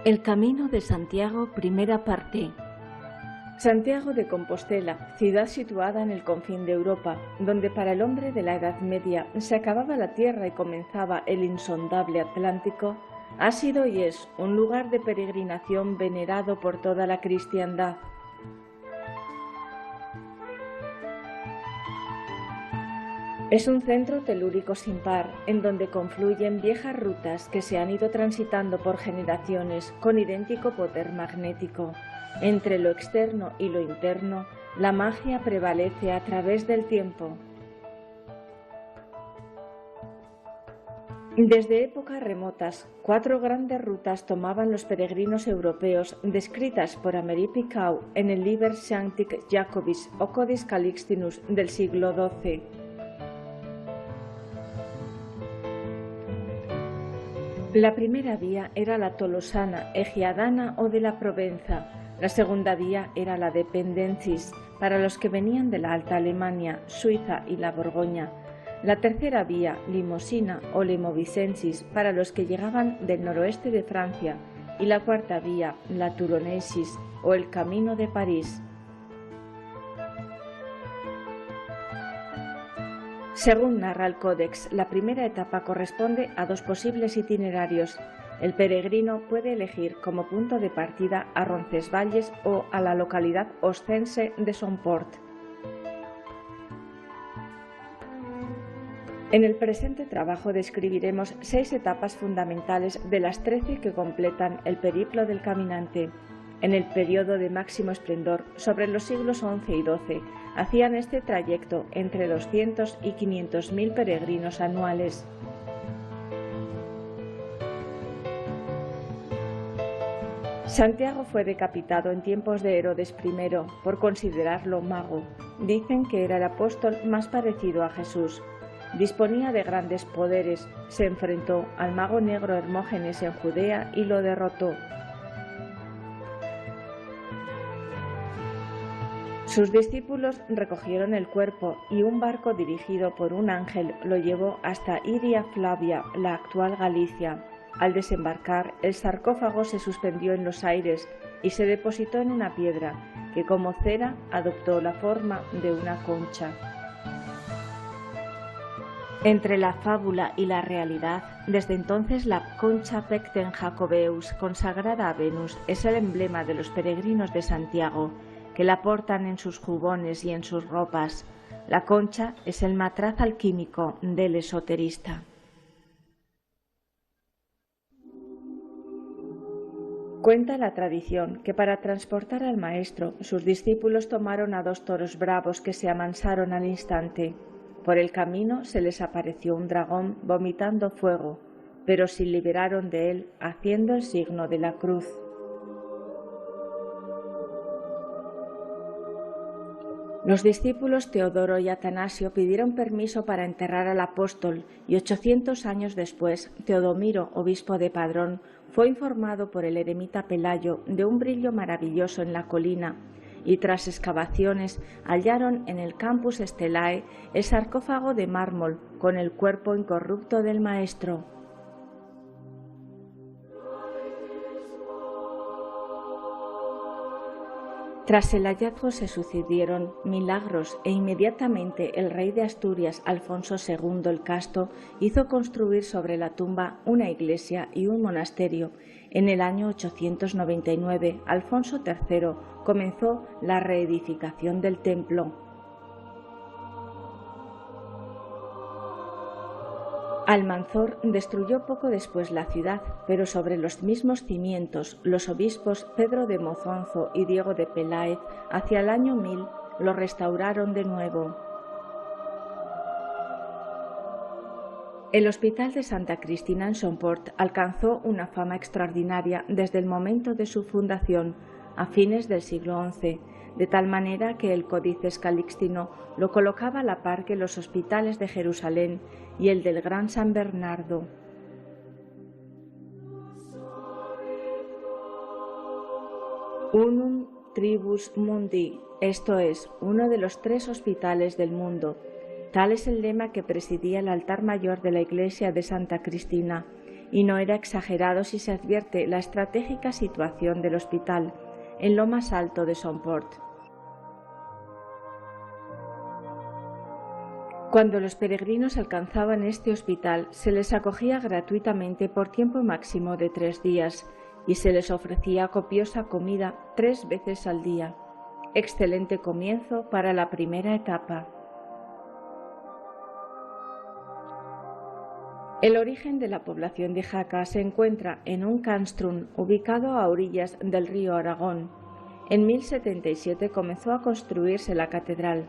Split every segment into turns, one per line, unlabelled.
El Camino de Santiago, primera parte. Santiago de Compostela, ciudad situada en el confín de Europa, donde para el hombre de la Edad Media se acababa la tierra y comenzaba el insondable Atlántico, ha sido y es un lugar de peregrinación venerado por toda la cristiandad. Es un centro telúrico sin par, en donde confluyen viejas rutas que se han ido transitando por generaciones con idéntico poder magnético. Entre lo externo y lo interno, la magia prevalece a través del tiempo. Desde épocas remotas, 4 grandes rutas tomaban los peregrinos europeos, descritas por Aimé Picot en el Liber Sancti Jacobis o Codex Calixtinus del siglo XII. La primera vía era la tolosana, egiadana o de la Provenza. La segunda vía era la de Pendensis, para los que venían de la Alta Alemania, Suiza y la Borgoña. La tercera vía, limosina o lemovicensis, para los que llegaban del noroeste de Francia. Y la cuarta vía, la turonesis o el Camino de París. Según narra el Códex, la primera etapa corresponde a 2 posibles itinerarios. El peregrino puede elegir como punto de partida a Roncesvalles o a la localidad oscense de Somport. En el presente trabajo describiremos 6 etapas fundamentales de las 13 que completan el periplo del caminante. En el periodo de máximo esplendor, sobre los siglos XI y XII, hacían este trayecto entre 200 y 500.000 peregrinos anuales. Santiago fue decapitado en tiempos de Herodes I por considerarlo mago. Dicen que era el apóstol más parecido a Jesús. Disponía de grandes poderes, se enfrentó al mago negro Hermógenes en Judea y lo derrotó. Sus discípulos recogieron el cuerpo y un barco dirigido por un ángel lo llevó hasta Iria Flavia, la actual Galicia. Al desembarcar, el sarcófago se suspendió en los aires y se depositó en una piedra, que como cera adoptó la forma de una concha. Entre la fábula y la realidad, desde entonces la concha Pecten Jacobeus, consagrada a Venus, es el emblema de los peregrinos de Santiago, que la portan en sus jubones y en sus ropas. La concha es el matraz alquímico del esoterista. Cuenta la tradición que para transportar al maestro, sus discípulos tomaron a 2 toros bravos que se amansaron al instante. Por el camino se les apareció un dragón vomitando fuego, pero se liberaron de él haciendo el signo de la cruz. Los discípulos Teodoro y Atanasio pidieron permiso para enterrar al apóstol y 800 años después, Teodomiro, obispo de Padrón, fue informado por el eremita Pelayo de un brillo maravilloso en la colina y tras excavaciones hallaron en el Campus Stellae el sarcófago de mármol con el cuerpo incorrupto del maestro. Tras el hallazgo se sucedieron milagros e inmediatamente el rey de Asturias, Alfonso II el Casto, hizo construir sobre la tumba una iglesia y un monasterio. En el año 899, Alfonso III comenzó la reedificación del templo. Almanzor destruyó poco después la ciudad, pero sobre los mismos cimientos, los obispos Pedro de Mozonzo y Diego de Peláez, hacia el año 1000, lo restauraron de nuevo. El Hospital de Santa Cristina en Somport alcanzó una fama extraordinaria desde el momento de su fundación, a fines del siglo XI, de tal manera que el Códice Calixtino lo colocaba a la par que los hospitales de Jerusalén y el del Gran San Bernardo. Unum tribus mundi, esto es, uno de los 3 hospitales del mundo. Tal es el lema que presidía el altar mayor de la iglesia de Santa Cristina y no era exagerado si se advierte la estratégica situación del hospital, en lo más alto de Somport. Cuando los peregrinos alcanzaban este hospital, se les acogía gratuitamente por tiempo máximo de 3 días y se les ofrecía copiosa comida 3 veces al día. Excelente comienzo para la primera etapa. El origen de la población de Jaca se encuentra en un Canstrun ubicado a orillas del río Aragón. En 1077 comenzó a construirse la catedral.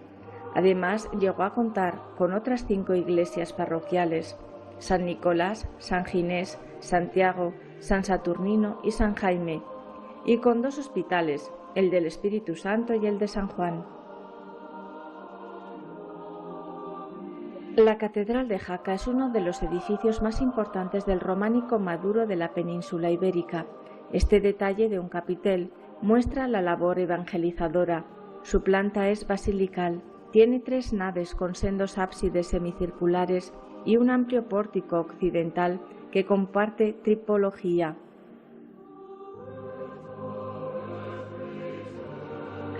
Además, llegó a contar con otras 5 iglesias parroquiales: San Nicolás, San Ginés, Santiago, San Saturnino y San Jaime, y con 2 hospitales, el del Espíritu Santo y el de San Juan. La Catedral de Jaca es uno de los edificios más importantes del románico maduro de la península ibérica. Este detalle de un capitel muestra la labor evangelizadora. Su planta es basilical. Tiene 3 naves con sendos ábsides semicirculares y un amplio pórtico occidental que comparte tripología.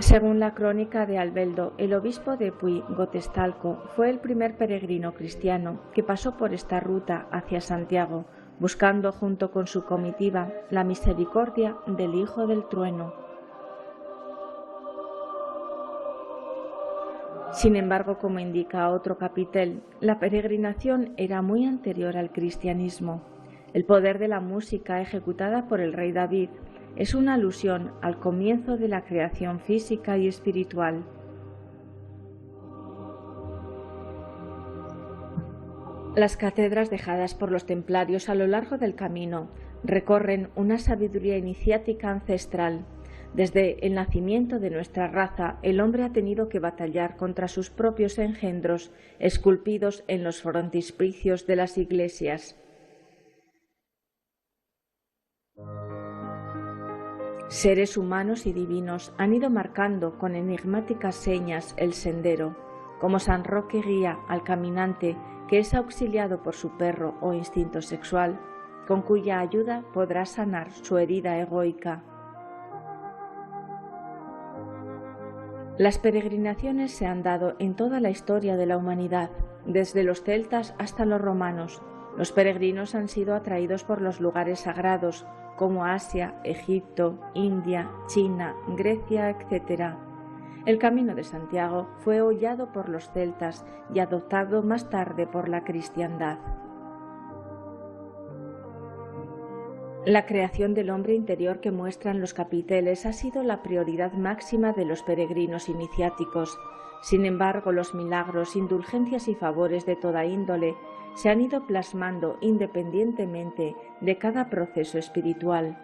Según la crónica de Albeldo, el obispo de Puy-Gotestalco fue el primer peregrino cristiano que pasó por esta ruta hacia Santiago, buscando junto con su comitiva la misericordia del Hijo del Trueno. Sin embargo, como indica otro capitel, la peregrinación era muy anterior al cristianismo. El poder de la música ejecutada por el rey David es una alusión al comienzo de la creación física y espiritual. Las cátedras dejadas por los templarios a lo largo del camino recorren una sabiduría iniciática ancestral. Desde el nacimiento de nuestra raza, el hombre ha tenido que batallar contra sus propios engendros, esculpidos en los frontispicios de las iglesias. Seres humanos y divinos han ido marcando con enigmáticas señas el sendero, como San Roque guía al caminante que es auxiliado por su perro o instinto sexual, con cuya ayuda podrá sanar su herida egoica. Las peregrinaciones se han dado en toda la historia de la humanidad, desde los celtas hasta los romanos. Los peregrinos han sido atraídos por los lugares sagrados, como Asia, Egipto, India, China, Grecia, etc. El Camino de Santiago fue hollado por los celtas y adoptado más tarde por la cristiandad. La creación del hombre interior que muestran los capiteles ha sido la prioridad máxima de los peregrinos iniciáticos. Sin embargo, los milagros, indulgencias y favores de toda índole se han ido plasmando independientemente de cada proceso espiritual.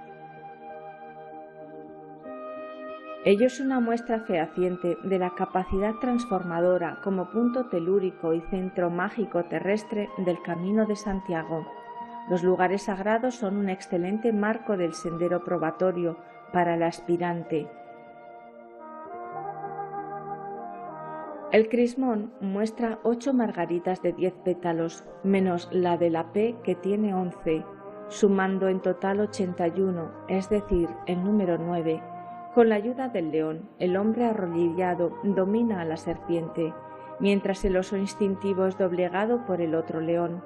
Ello es una muestra fehaciente de la capacidad transformadora como punto telúrico y centro mágico terrestre del Camino de Santiago. Los lugares sagrados son un excelente marco del sendero probatorio para el aspirante. El crismón muestra 8 margaritas de 10 pétalos, menos la de la P que tiene 11, sumando en total 81, es decir, el número 9. Con la ayuda del león, el hombre arrodillado domina a la serpiente, mientras el oso instintivo es doblegado por el otro león.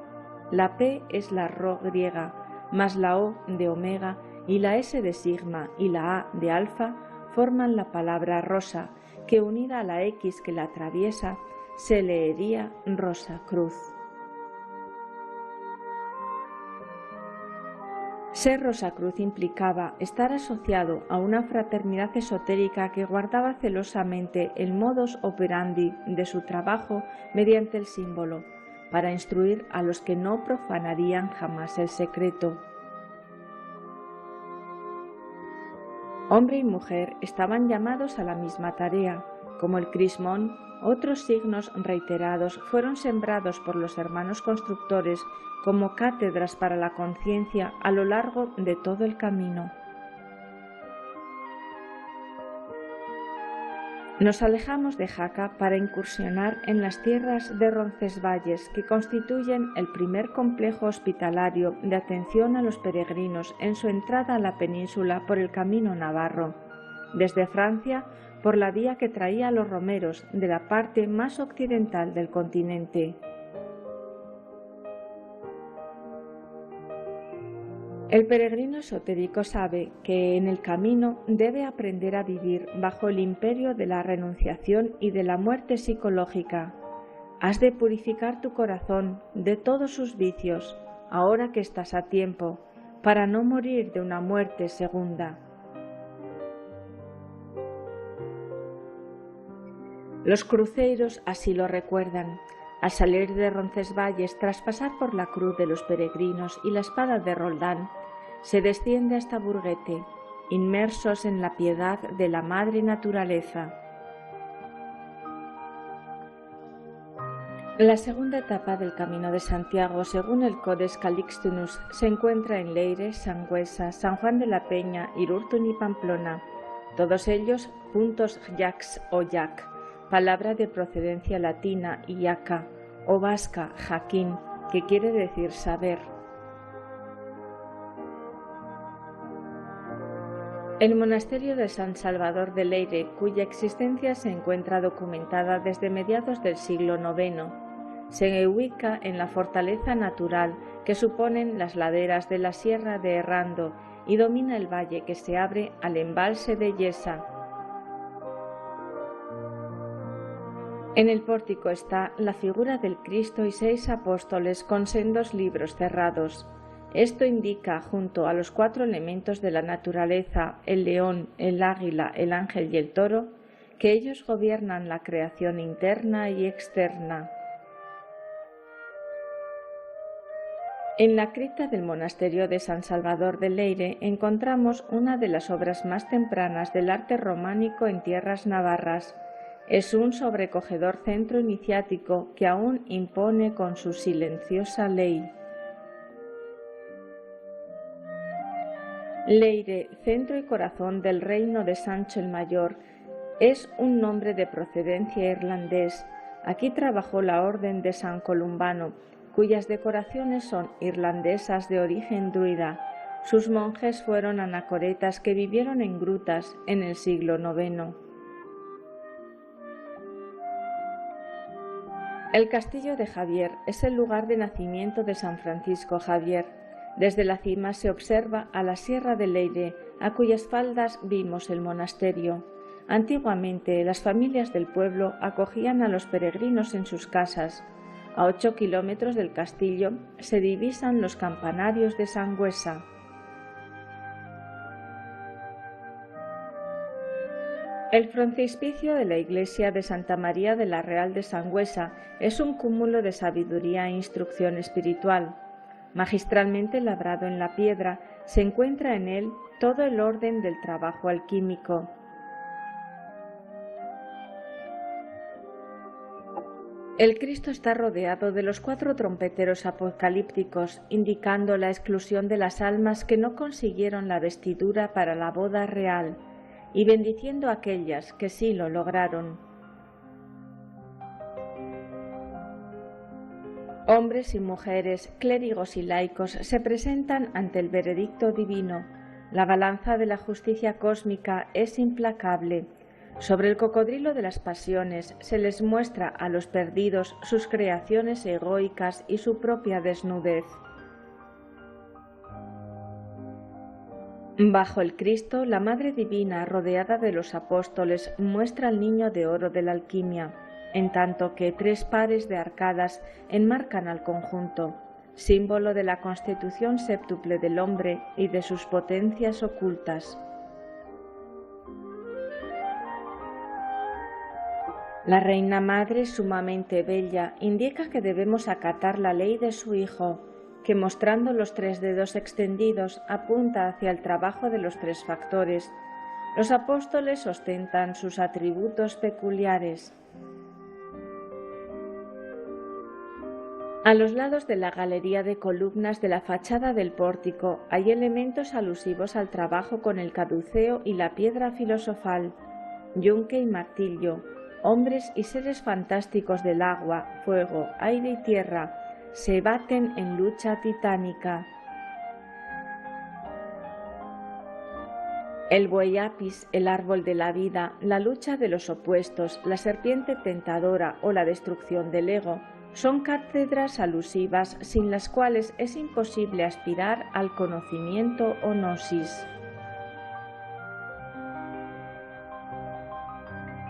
La P es la Rho griega, más la O de omega y la S de sigma y la A de alfa forman la palabra rosa, que unida a la X que la atraviesa se leería Rosa Cruz. Ser Rosacruz implicaba estar asociado a una fraternidad esotérica que guardaba celosamente el modus operandi de su trabajo mediante el símbolo, para instruir a los que no profanarían jamás el secreto. Hombre y mujer estaban llamados a la misma tarea. Como el crismón, otros signos reiterados fueron sembrados por los hermanos constructores como cátedras para la conciencia a lo largo de todo el camino. Nos alejamos de Jaca para incursionar en las tierras de Roncesvalles, que constituyen el primer complejo hospitalario de atención a los peregrinos en su entrada a la península por el camino navarro, desde Francia por la vía que traía a los romeros de la parte más occidental del continente. El peregrino esotérico sabe que en el camino debe aprender a vivir bajo el imperio de la renunciación y de la muerte psicológica. Has de purificar tu corazón de todos sus vicios, ahora que estás a tiempo, para no morir de una muerte segunda. Los cruceiros así lo recuerdan. Al salir de Roncesvalles, tras pasar por la cruz de los peregrinos y la espada de Roldán, se desciende hasta Burguete, inmersos en la piedad de la madre naturaleza. La segunda etapa del Camino de Santiago, según el Codex Calixtinus, se encuentra en Leire, Sangüesa, San Juan de la Peña, Irurtun y Pamplona, todos ellos puntos yax o yac, palabra de procedencia latina y yaca, o vasca, jaquín, que quiere decir saber. El monasterio de San Salvador de Leire, cuya existencia se encuentra documentada desde mediados del siglo IX, se ubica en la fortaleza natural que suponen las laderas de la Sierra de Errando y domina el valle que se abre al embalse de Yesa. En el pórtico está la figura del Cristo y 6 apóstoles con sendos libros cerrados. Esto indica, junto a los 4 elementos de la naturaleza, el león, el águila, el ángel y el toro, que ellos gobiernan la creación interna y externa. En la cripta del monasterio de San Salvador de Leire encontramos una de las obras más tempranas del arte románico en tierras navarras. Es un sobrecogedor centro iniciático que aún impone con su silenciosa ley. Leire, centro y corazón del reino de Sancho el Mayor, es un nombre de procedencia irlandés. Aquí trabajó la orden de San Columbano, cuyas decoraciones son irlandesas de origen druida. Sus monjes fueron anacoretas que vivieron en grutas en el siglo IX. El castillo de Javier es el lugar de nacimiento de San Francisco Javier. Desde la cima se observa a la Sierra de Leire, a cuyas faldas vimos el monasterio. Antiguamente, las familias del pueblo acogían a los peregrinos en sus casas. A 8 kilómetros del castillo se divisan los campanarios de Sangüesa. El frontispicio de la iglesia de Santa María de la Real de Sangüesa es un cúmulo de sabiduría e instrucción espiritual. Magistralmente labrado en la piedra, se encuentra en él todo el orden del trabajo alquímico. El Cristo está rodeado de los 4 trompeteros apocalípticos, indicando la exclusión de las almas que no consiguieron la vestidura para la boda real, y bendiciendo a aquellas que sí lo lograron. Hombres y mujeres, clérigos y laicos se presentan ante el veredicto divino. La balanza de la justicia cósmica es implacable. Sobre el cocodrilo de las pasiones se les muestra a los perdidos sus creaciones egoicas y su propia desnudez. Bajo el Cristo, la Madre Divina, rodeada de los apóstoles, muestra al niño de oro de la alquimia, en tanto que 3 pares de arcadas enmarcan al conjunto, símbolo de la constitución séptuple del hombre y de sus potencias ocultas. La Reina Madre, sumamente bella, indica que debemos acatar la ley de su Hijo, que mostrando los 3 dedos extendidos apunta hacia el trabajo de los 3 factores. Los apóstoles ostentan sus atributos peculiares. A los lados de la galería de columnas de la fachada del pórtico hay elementos alusivos al trabajo con el caduceo y la piedra filosofal. yunque y martillo, hombres y seres fantásticos del agua, fuego, aire y tierra, se baten en lucha titánica. El buey Apis, el árbol de la vida, la lucha de los opuestos, la serpiente tentadora o la destrucción del ego son cátedras alusivas sin las cuales es imposible aspirar al conocimiento o gnosis.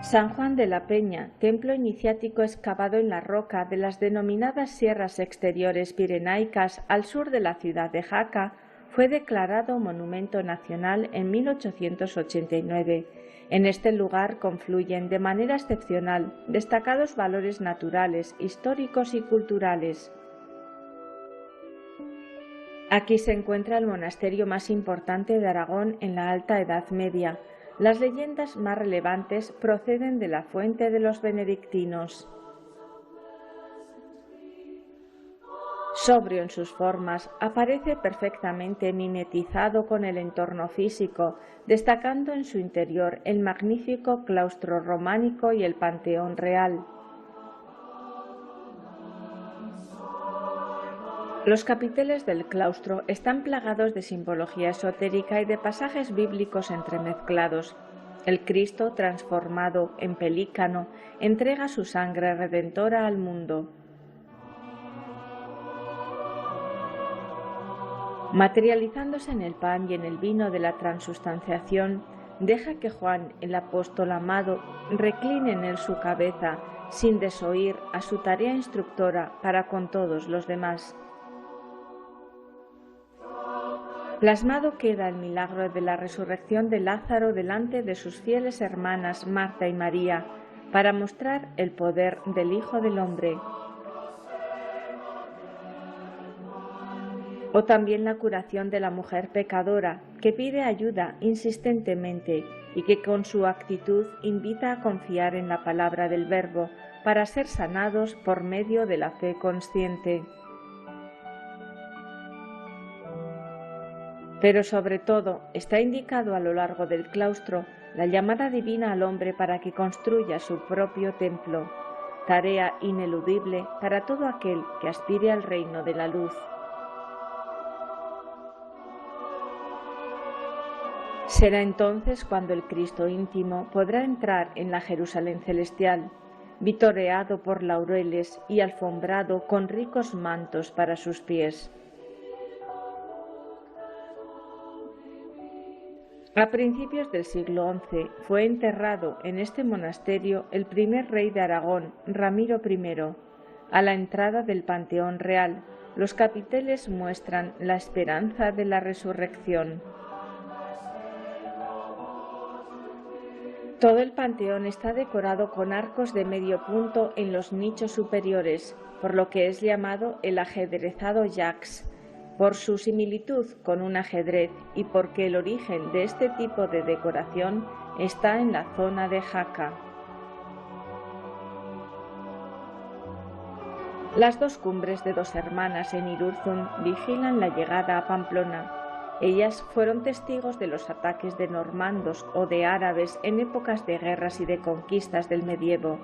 San Juan de la Peña, templo iniciático excavado en la roca de las denominadas sierras exteriores pirenaicas al sur de la ciudad de Jaca, fue declarado Monumento Nacional en 1889. En este lugar confluyen de manera excepcional destacados valores naturales, históricos y culturales. Aquí se encuentra el monasterio más importante de Aragón en la Alta Edad Media. Las leyendas más relevantes proceden de la fuente de los benedictinos. Sobrio en sus formas, aparece perfectamente mimetizado con el entorno físico, destacando en su interior el magnífico claustro románico y el panteón real. Los capiteles del claustro están plagados de simbología esotérica y de pasajes bíblicos entremezclados. El Cristo, transformado en pelícano, entrega su sangre redentora al mundo. Materializándose en el pan y en el vino de la transustanciación, deja que Juan, el apóstol amado, recline en él su cabeza, sin desoír a su tarea instructora para con todos los demás. Plasmado queda el milagro de la resurrección de Lázaro delante de sus fieles hermanas Marta y María, para mostrar el poder del Hijo del Hombre. O también la curación de la mujer pecadora, que pide ayuda insistentemente y que con su actitud invita a confiar en la palabra del Verbo para ser sanados por medio de la fe consciente. Pero sobre todo está indicado a lo largo del claustro la llamada divina al hombre para que construya su propio templo, tarea ineludible para todo aquel que aspire al reino de la luz. Será entonces cuando el Cristo íntimo podrá entrar en la Jerusalén celestial, vitoreado por laureles y alfombrado con ricos mantos para sus pies. A principios del siglo XI fue enterrado en este monasterio el primer rey de Aragón, Ramiro I. A la entrada del Panteón Real, los capiteles muestran la esperanza de la resurrección. Todo el panteón está decorado con arcos de medio punto en los nichos superiores, por lo que es llamado el ajedrezado Jacques, por su similitud con un ajedrez y porque el origen de este tipo de decoración está en la zona de Jaca. Las dos cumbres de dos hermanas en Irurzun vigilan la llegada a Pamplona. Ellas fueron testigos de los ataques de normandos o de árabes en épocas de guerras y de conquistas del medievo,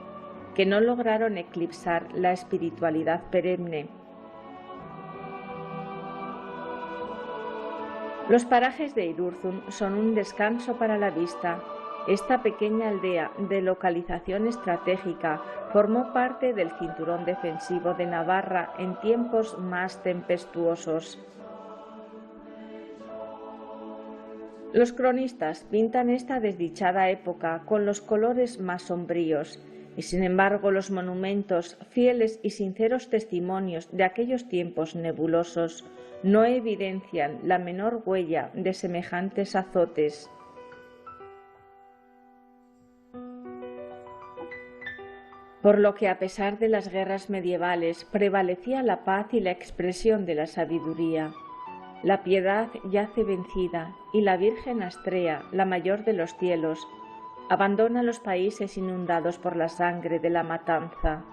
que no lograron eclipsar la espiritualidad perenne. Los parajes de Irurzun son un descanso para la vista. Esta pequeña aldea de localización estratégica formó parte del cinturón defensivo de Navarra en tiempos más tempestuosos. Los cronistas pintan esta desdichada época con los colores más sombríos, y sin embargo los monumentos, fieles y sinceros testimonios de aquellos tiempos nebulosos, no evidencian la menor huella de semejantes azotes. Por lo que a pesar de las guerras medievales prevalecía la paz y la expresión de la sabiduría. La piedad yace vencida y la Virgen Astrea, la mayor de los cielos, abandona los países inundados por la sangre de la matanza.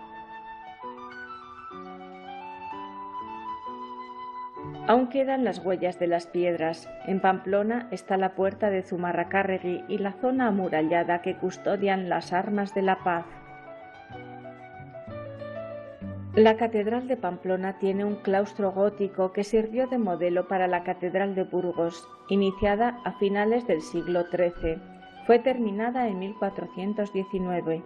Aún quedan las huellas de las piedras. En Pamplona está la puerta de Zumarracarregui y la zona amurallada que custodian las armas de la paz. La Catedral de Pamplona tiene un claustro gótico que sirvió de modelo para la Catedral de Burgos, iniciada a finales del siglo XIII. Fue terminada en 1419.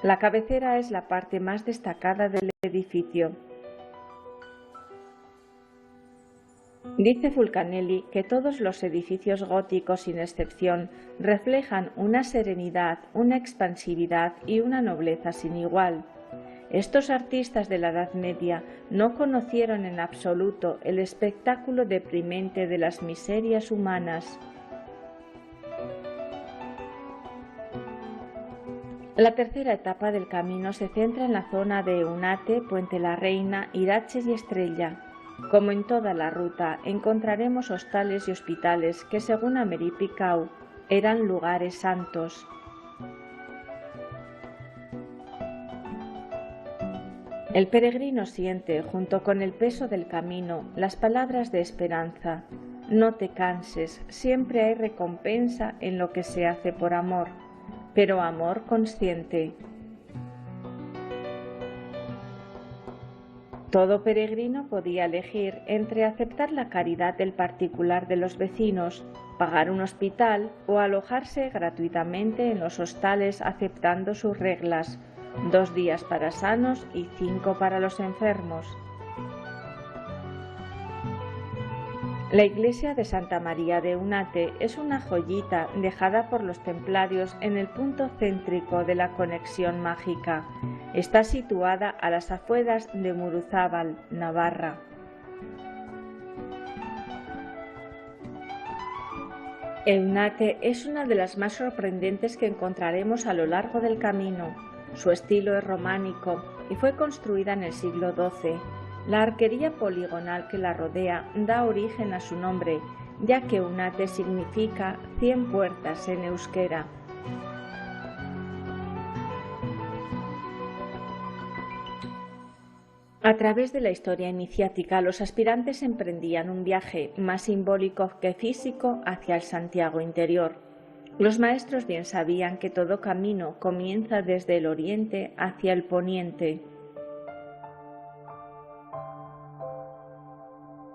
La cabecera es la parte más destacada del edificio. Dice Fulcanelli que todos los edificios góticos, sin excepción, reflejan una serenidad, una expansividad y una nobleza sin igual. Estos artistas de la Edad Media no conocieron en absoluto el espectáculo deprimente de las miserias humanas. La tercera etapa del camino se centra en la zona de Eunate, Puente la Reina, Iraches y Estrella. Como en toda la ruta, encontraremos hostales y hospitales que, según Améry Picau, eran lugares santos. El peregrino siente, junto con el peso del camino, las palabras de esperanza. No te canses, siempre hay recompensa en lo que se hace por amor, pero amor consciente. Todo peregrino podía elegir entre aceptar la caridad del particular de los vecinos, pagar un hospital o alojarse gratuitamente en los hostales aceptando sus reglas, 2 días para sanos y 5 para los enfermos. La iglesia de Santa María de Eunate es una joyita dejada por los templarios en el punto céntrico de la conexión mágica. Está situada a las afueras de Muruzábal, Navarra. Eunate es una de las más sorprendentes que encontraremos a lo largo del camino. Su estilo es románico y fue construida en el siglo XII. La arquería poligonal que la rodea da origen a su nombre, ya que Eunate significa 100 puertas en euskera. A través de la historia iniciática, los aspirantes emprendían un viaje más simbólico que físico hacia el Santiago interior. Los maestros bien sabían que todo camino comienza desde el oriente hacia el poniente.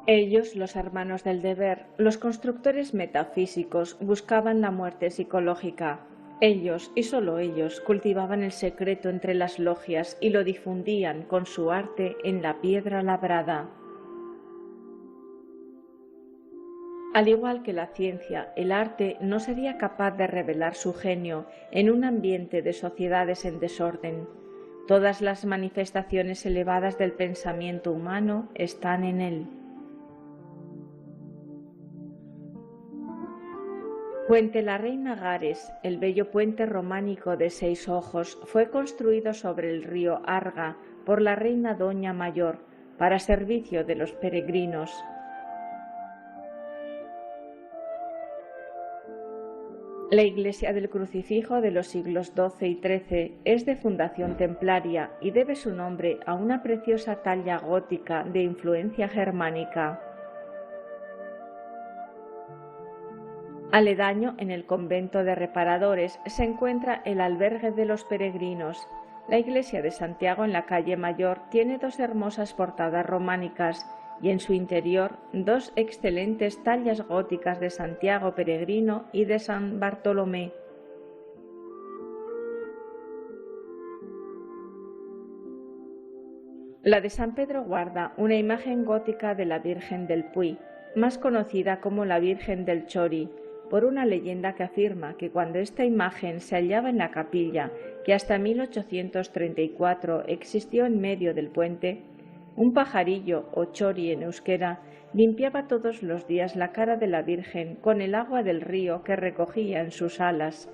Ellos, los hermanos del deber, los constructores metafísicos, buscaban la muerte psicológica. Ellos, y solo ellos, cultivaban el secreto entre las logias y lo difundían con su arte en la piedra labrada. Al igual que la ciencia, el arte no sería capaz de revelar su genio en un ambiente de sociedades en desorden. Todas las manifestaciones elevadas del pensamiento humano están en él. Puente la Reina Gares, el bello puente románico de 6 ojos, fue construido sobre el río Arga por la reina Doña Mayor para servicio de los peregrinos. La iglesia del Crucifijo de los siglos XII y XIII es de fundación templaria y debe su nombre a una preciosa talla gótica de influencia germánica. Aledaño, en el convento de reparadores, se encuentra el albergue de los peregrinos. La iglesia de Santiago en la calle Mayor tiene 2 hermosas portadas románicas y en su interior 2 excelentes tallas góticas de Santiago peregrino y de San Bartolomé. La de San Pedro guarda una imagen gótica de la Virgen del Puy, más conocida como la Virgen del Chori, por una leyenda que afirma que cuando esta imagen se hallaba en la capilla, que hasta 1834 existió en medio del puente, un pajarillo, o chori en euskera, limpiaba todos los días la cara de la Virgen con el agua del río que recogía en sus alas.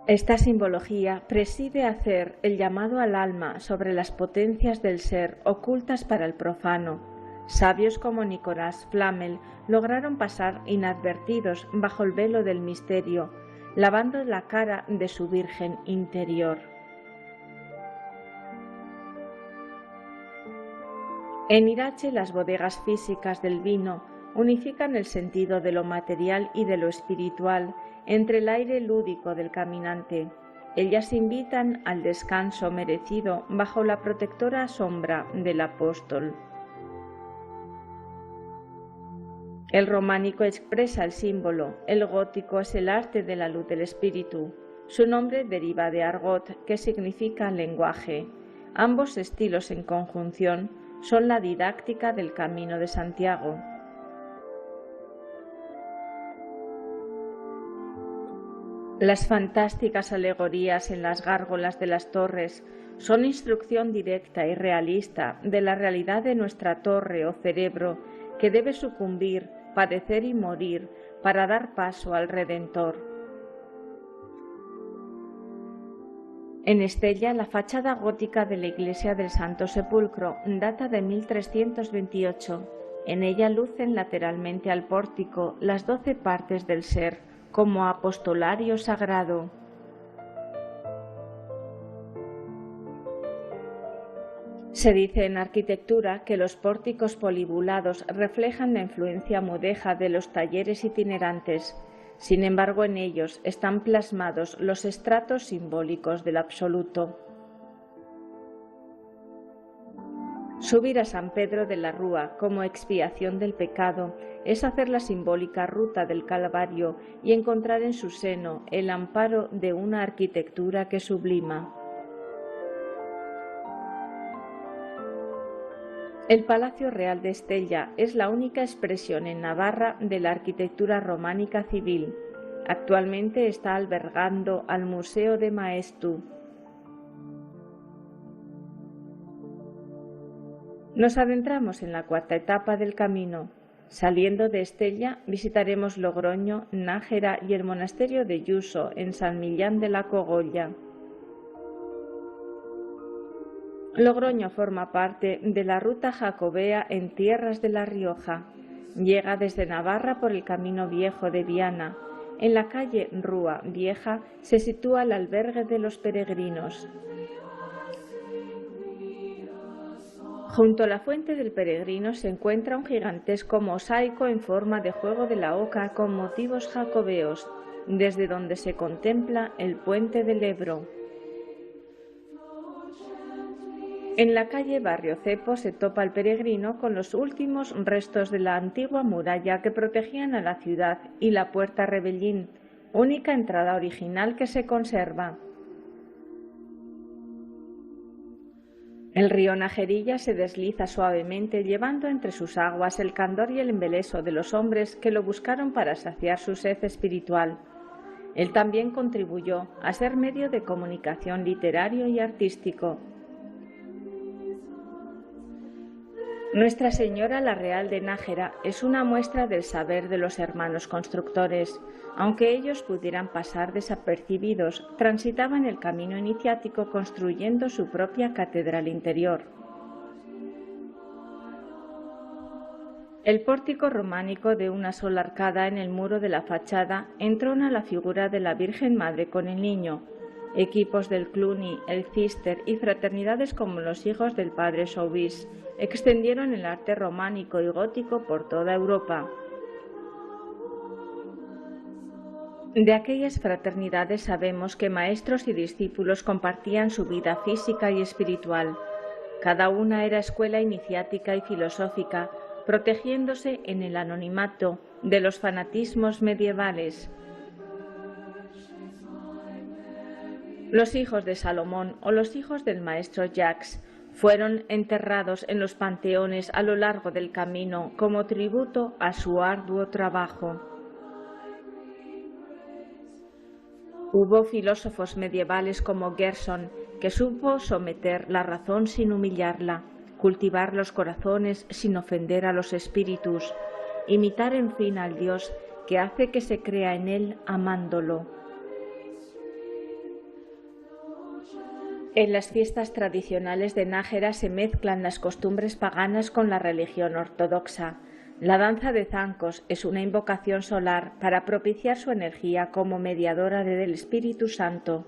Esta simbología preside hacer el llamado al alma sobre las potencias del ser ocultas para el profano. Sabios como Nicolás Flamel lograron pasar inadvertidos bajo el velo del misterio, lavando la cara de su Virgen interior. En Irache, las bodegas físicas del vino unifican el sentido de lo material y de lo espiritual entre el aire lúdico del caminante. Ellas invitan al descanso merecido bajo la protectora sombra del apóstol. El románico expresa el símbolo, el gótico es el arte de la luz del espíritu. Su nombre deriva de argot, que significa lenguaje. Ambos estilos en conjunción son la didáctica del Camino de Santiago. Las fantásticas alegorías en las gárgolas de las torres son instrucción directa y realista de la realidad de nuestra torre o cerebro que debe sucumbir, padecer y morir para dar paso al Redentor. En Estella, la fachada gótica de la iglesia del Santo Sepulcro data de 1328. En ella lucen lateralmente al pórtico las 12 partes del ser, como apostolario sagrado. Se dice en arquitectura que los pórticos polibulados reflejan la influencia mudéjar de los talleres itinerantes. Sin embargo, en ellos están plasmados los estratos simbólicos del absoluto. Subir a San Pedro de la Rúa como expiación del pecado es hacer la simbólica ruta del Calvario y encontrar en su seno el amparo de una arquitectura que sublima. El Palacio Real de Estella es la única expresión en Navarra de la arquitectura románica civil. Actualmente está albergando al Museo de Maeztu. Nos adentramos en la cuarta etapa del camino. Saliendo de Estella, visitaremos Logroño, Nájera y el monasterio de Yuso en San Millán de la Cogolla. Logroño forma parte de la ruta jacobea en tierras de La Rioja. Llega desde Navarra por el camino viejo de Viana. En la calle Rúa Vieja se sitúa el albergue de los peregrinos. Junto a la fuente del peregrino se encuentra un gigantesco mosaico en forma de juego de la oca con motivos jacobeos, desde donde se contempla el puente del Ebro. En la calle Barrio Cepo se topa el peregrino con los últimos restos de la antigua muralla que protegían a la ciudad y la Puerta Rebellín, única entrada original que se conserva. El río Najerilla se desliza suavemente llevando entre sus aguas el candor y el embeleso de los hombres que lo buscaron para saciar su sed espiritual. Él también contribuyó a ser medio de comunicación literario y artístico. Nuestra Señora la Real de Nájera es una muestra del saber de los hermanos constructores. Aunque ellos pudieran pasar desapercibidos, transitaban el camino iniciático construyendo su propia catedral interior. El pórtico románico de una sola arcada en el muro de la fachada entrona la figura de la Virgen Madre con el Niño. Equipos del Cluny, el Cister y fraternidades como los Hijos del Padre Soubise extendieron el arte románico y gótico por toda Europa. De aquellas fraternidades sabemos que maestros y discípulos compartían su vida física y espiritual. Cada una era escuela iniciática y filosófica, protegiéndose en el anonimato de los fanatismos medievales. Los hijos de Salomón o los hijos del maestro Jacques fueron enterrados en los panteones a lo largo del camino como tributo a su arduo trabajo. Hubo filósofos medievales como Gerson, que supo someter la razón sin humillarla, cultivar los corazones sin ofender a los espíritus, imitar en fin al Dios que hace que se crea en él amándolo. En las fiestas tradicionales de Nájera se mezclan las costumbres paganas con la religión ortodoxa. La danza de zancos es una invocación solar para propiciar su energía como mediadora del Espíritu Santo.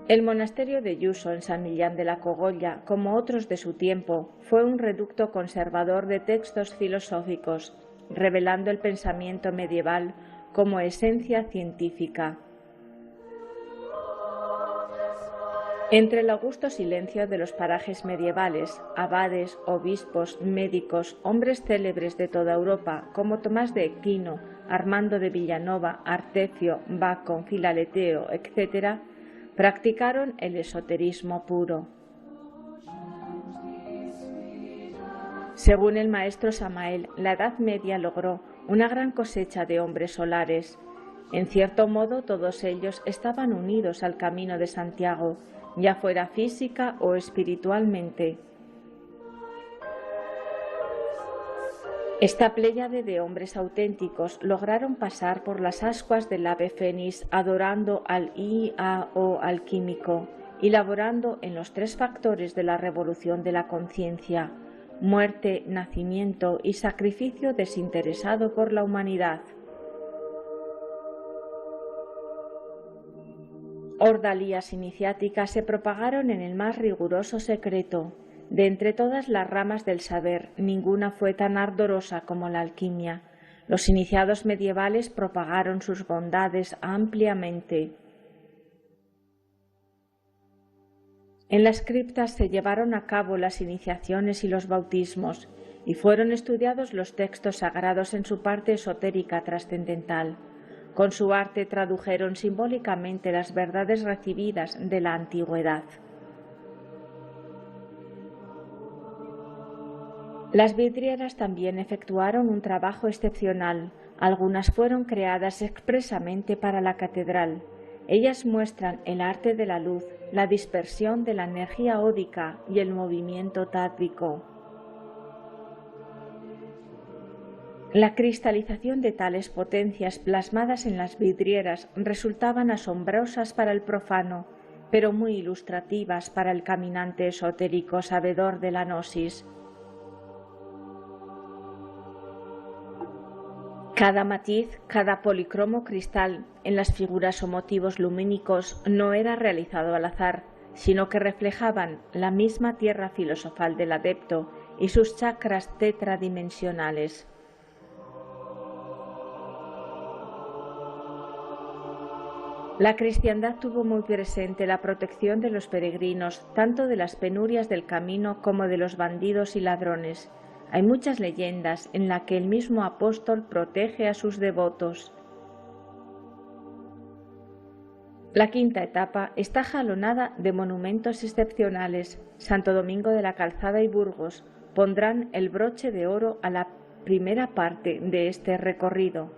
El monasterio de Yuso en San Millán de la Cogolla, como otros de su tiempo, fue un reducto conservador de textos filosóficos, revelando el pensamiento medieval como esencia científica. Entre el augusto silencio de los parajes medievales, abades, obispos, médicos, hombres célebres de toda Europa, como Tomás de Aquino, Armando de Villanova, Artefio, Bacon, Filaleteo, etc., practicaron el esoterismo puro. Según el maestro Samael, la Edad Media logró una gran cosecha de hombres solares. En cierto modo, todos ellos estaban unidos al camino de Santiago, ya fuera física o espiritualmente. Esta pléyade de hombres auténticos lograron pasar por las ascuas del ave fénix adorando al I-A-O alquímico y laborando en los tres factores de la revolución de la conciencia: muerte, nacimiento y sacrificio desinteresado por la humanidad. Ordalías iniciáticas se propagaron en el más riguroso secreto. De entre todas las ramas del saber, ninguna fue tan ardorosa como la alquimia. Los iniciados medievales propagaron sus bondades ampliamente. En las criptas se llevaron a cabo las iniciaciones y los bautismos, y fueron estudiados los textos sagrados en su parte esotérica trascendental. Con su arte tradujeron simbólicamente las verdades recibidas de la antigüedad. Las vidrieras también efectuaron un trabajo excepcional. Algunas fueron creadas expresamente para la catedral. Ellas muestran el arte de la luz, la dispersión de la energía ódica y el movimiento tádrico. La cristalización de tales potencias plasmadas en las vidrieras resultaban asombrosas para el profano, pero muy ilustrativas para el caminante esotérico sabedor de la gnosis. Cada matiz, cada policromo cristal en las figuras o motivos lumínicos no era realizado al azar, sino que reflejaban la misma tierra filosofal del adepto y sus chakras tetradimensionales. La cristiandad tuvo muy presente la protección de los peregrinos, tanto de las penurias del camino como de los bandidos y ladrones. Hay muchas leyendas en las que el mismo apóstol protege a sus devotos. La quinta etapa está jalonada de monumentos excepcionales. Santo Domingo de la Calzada y Burgos pondrán el broche de oro a la primera parte de este recorrido.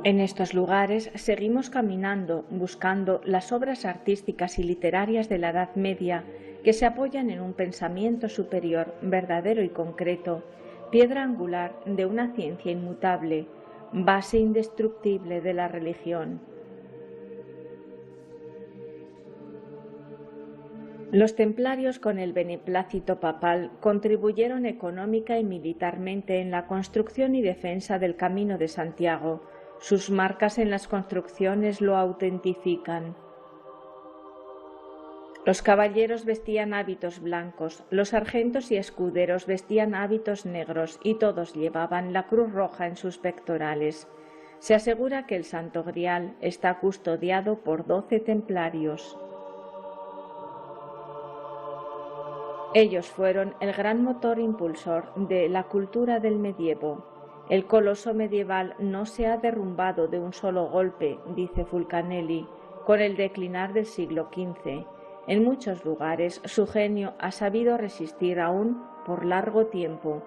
En estos lugares seguimos caminando buscando las obras artísticas y literarias de la Edad Media que se apoyan en un pensamiento superior, verdadero y concreto, piedra angular de una ciencia inmutable, base indestructible de la religión. Los templarios, con el beneplácito papal, contribuyeron económica y militarmente en la construcción y defensa del Camino de Santiago. Sus marcas en las construcciones lo autentifican. Los caballeros vestían hábitos blancos, los sargentos y escuderos vestían hábitos negros y todos llevaban la cruz roja en sus pectorales. Se asegura que el Santo Grial está custodiado por 12 templarios. Ellos fueron el gran motor impulsor de la cultura del medievo. El coloso medieval no se ha derrumbado de un solo golpe, dice Fulcanelli, con el declinar del siglo XV. En muchos lugares su genio ha sabido resistir aún por largo tiempo.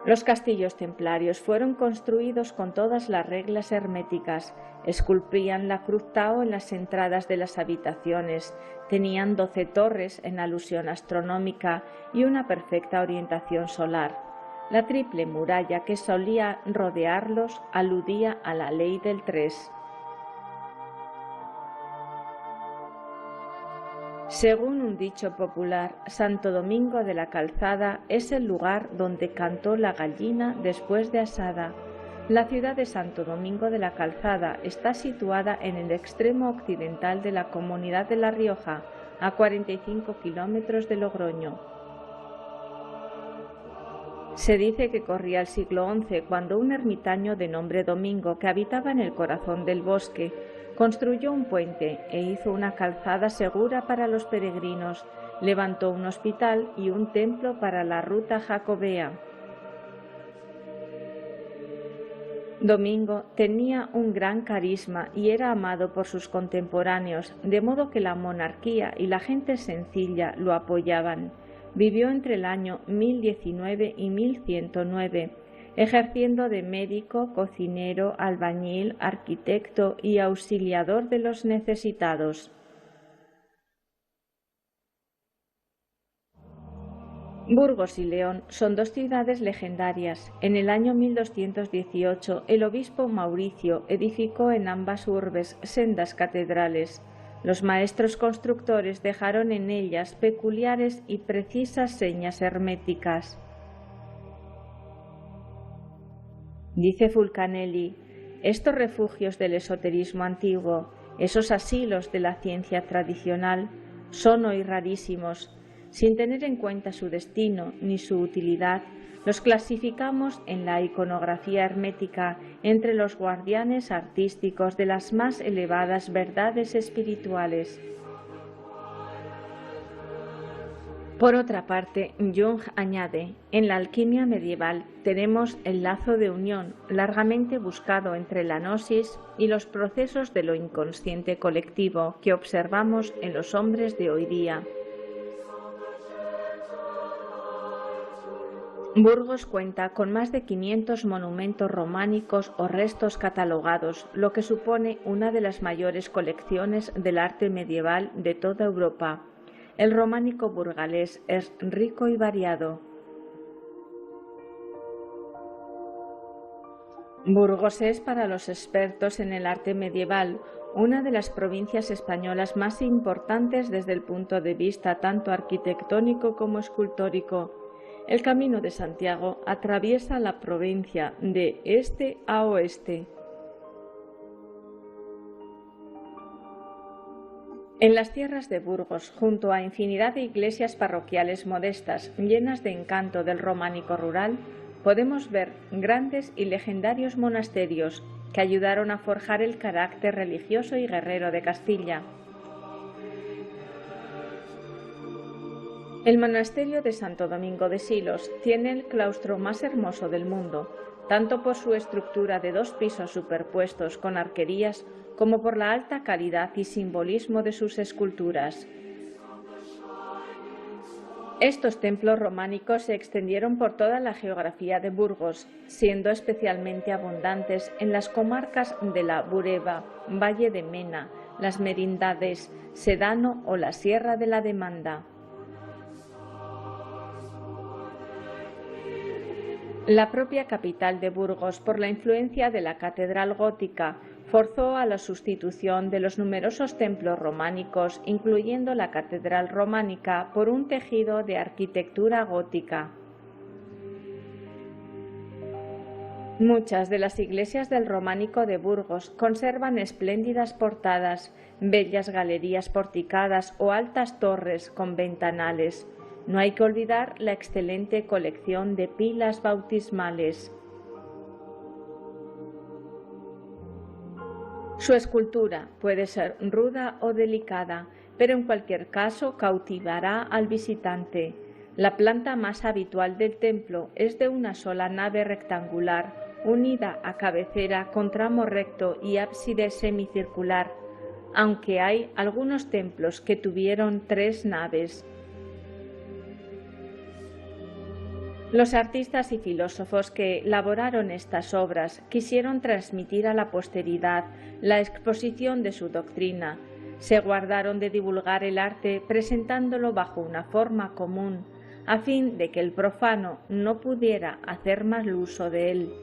Los castillos templarios fueron construidos con todas las reglas herméticas, esculpían la cruz Tao en las entradas de las habitaciones, tenían 12 torres en alusión astronómica y una perfecta orientación solar. La triple muralla que solía rodearlos aludía a la ley del 3. Según un dicho popular, Santo Domingo de la Calzada es el lugar donde cantó la gallina después de asada. La ciudad de Santo Domingo de la Calzada está situada en el extremo occidental de la comunidad de La Rioja, a 45 kilómetros de Logroño. Se dice que corría el siglo XI cuando un ermitaño de nombre Domingo, que habitaba en el corazón del bosque, construyó un puente e hizo una calzada segura para los peregrinos, levantó un hospital y un templo para la ruta jacobea. Domingo tenía un gran carisma y era amado por sus contemporáneos, de modo que la monarquía y la gente sencilla lo apoyaban. Vivió entre el año 1019 y 1109, ejerciendo de médico, cocinero, albañil, arquitecto y auxiliador de los necesitados. Burgos y León son dos ciudades legendarias. En el año 1218, el obispo Mauricio edificó en ambas urbes sendas catedrales. Los maestros constructores dejaron en ellas peculiares y precisas señas herméticas. Dice Fulcanelli, estos refugios del esoterismo antiguo, esos asilos de la ciencia tradicional, son hoy rarísimos. Sin tener en cuenta su destino ni su utilidad, los clasificamos en la iconografía hermética entre los guardianes artísticos de las más elevadas verdades espirituales. Por otra parte, Jung añade, en la alquimia medieval tenemos el lazo de unión largamente buscado entre la gnosis y los procesos de lo inconsciente colectivo que observamos en los hombres de hoy día. Burgos cuenta con más de 500 monumentos románicos o restos catalogados, lo que supone una de las mayores colecciones del arte medieval de toda Europa. El románico burgalés es rico y variado. Burgos es, para los expertos en el arte medieval, una de las provincias españolas más importantes desde el punto de vista tanto arquitectónico como escultórico. El Camino de Santiago atraviesa la provincia de este a oeste. En las tierras de Burgos, junto a infinidad de iglesias parroquiales modestas, llenas de encanto del románico rural, podemos ver grandes y legendarios monasterios que ayudaron a forjar el carácter religioso y guerrero de Castilla. El monasterio de Santo Domingo de Silos tiene el claustro más hermoso del mundo, tanto por su estructura de 2 pisos superpuestos con arquerías como por la alta calidad y simbolismo de sus esculturas. Estos templos románicos se extendieron por toda la geografía de Burgos, siendo especialmente abundantes en las comarcas de la Bureba, Valle de Mena, las Merindades, Sedano o la Sierra de la Demanda. La propia capital de Burgos, por la influencia de la catedral gótica, forzó a la sustitución de los numerosos templos románicos, incluyendo la catedral románica, por un tejido de arquitectura gótica. Muchas de las iglesias del románico de Burgos conservan espléndidas portadas, bellas galerías porticadas o altas torres con ventanales. No hay que olvidar la excelente colección de pilas bautismales. Su escultura puede ser ruda o delicada, pero en cualquier caso cautivará al visitante. La planta más habitual del templo es de una sola nave rectangular, unida a cabecera con tramo recto y ábside semicircular, aunque hay algunos templos que tuvieron 3 naves. Los artistas y filósofos que elaboraron estas obras quisieron transmitir a la posteridad la exposición de su doctrina. Se guardaron de divulgar el arte presentándolo bajo una forma común, a fin de que el profano no pudiera hacer mal uso de él.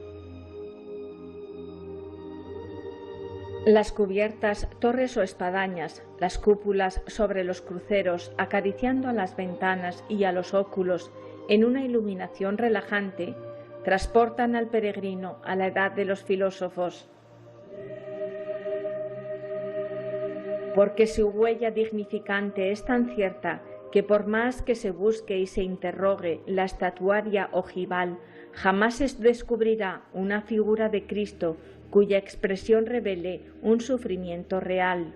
Las cubiertas, torres o espadañas, las cúpulas sobre los cruceros, acariciando a las ventanas y a los óculos en una iluminación relajante, transportan al peregrino a la edad de los filósofos. Porque su huella dignificante es tan cierta que por más que se busque y se interrogue la estatuaria ojival, jamás se descubrirá una figura de Cristo cuya expresión revele un sufrimiento real.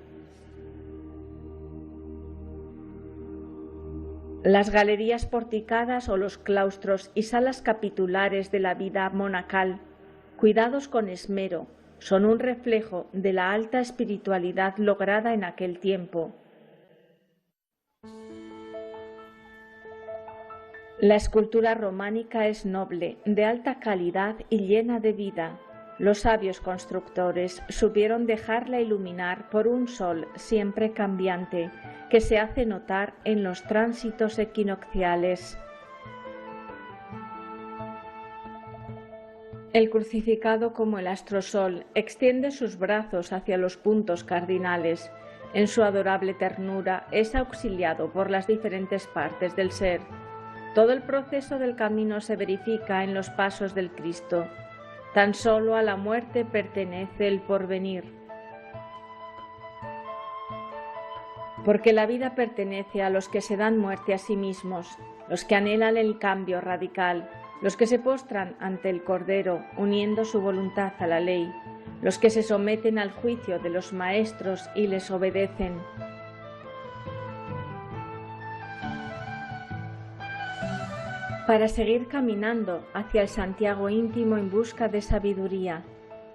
Las galerías porticadas o los claustros y salas capitulares de la vida monacal, cuidados con esmero, son un reflejo de la alta espiritualidad lograda en aquel tiempo. La escultura románica es noble, de alta calidad y llena de vida. Los sabios constructores supieron dejarla iluminar por un sol siempre cambiante, que se hace notar en los tránsitos equinocciales. El crucificado como el astrosol extiende sus brazos hacia los puntos cardinales. En su adorable ternura es auxiliado por las diferentes partes del ser. Todo el proceso del camino se verifica en los pasos del Cristo. Tan solo a la muerte pertenece el porvenir. Porque la vida pertenece a los que se dan muerte a sí mismos, los que anhelan el cambio radical, los que se postran ante el Cordero, uniendo su voluntad a la ley, los que se someten al juicio de los maestros y les obedecen. Para seguir caminando hacia el Santiago íntimo en busca de sabiduría,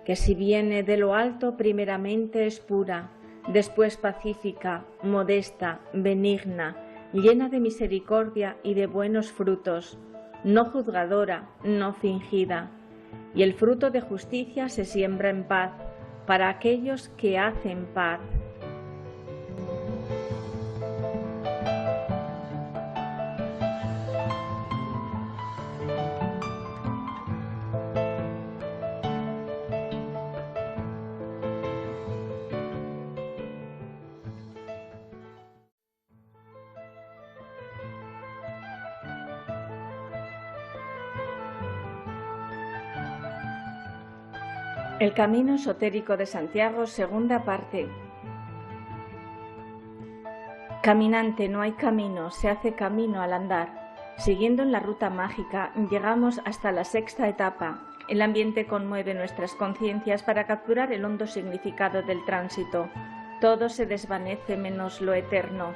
que si viene de lo alto primeramente es pura, después pacífica, modesta, benigna, llena de misericordia y de buenos frutos, no juzgadora, no fingida, y el fruto de justicia se siembra en paz, para aquellos que hacen paz. El camino esotérico de Santiago, segunda parte. Caminante, no hay camino, se hace camino al andar. Siguiendo en la ruta mágica, llegamos hasta la sexta etapa. El ambiente conmueve nuestras conciencias para capturar el hondo significado del tránsito. Todo se desvanece menos lo eterno.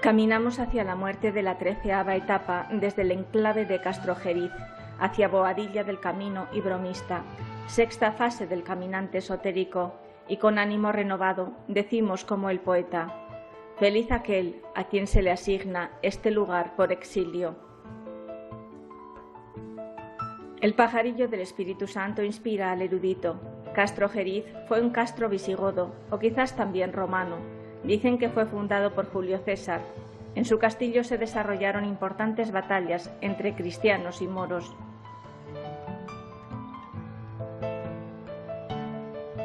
Caminamos hacia la muerte de la 13ª etapa, desde el enclave de Castrojeriz, hacia Boadilla del Camino y Bromista, sexta fase del caminante esotérico, y con ánimo renovado decimos como el poeta: feliz aquel a quien se le asigna este lugar por exilio. El pajarillo del Espíritu Santo inspira al erudito. Castrojeriz fue un castro visigodo, o quizás también romano. Dicen que fue fundado por Julio César. En su castillo se desarrollaron importantes batallas entre cristianos y moros.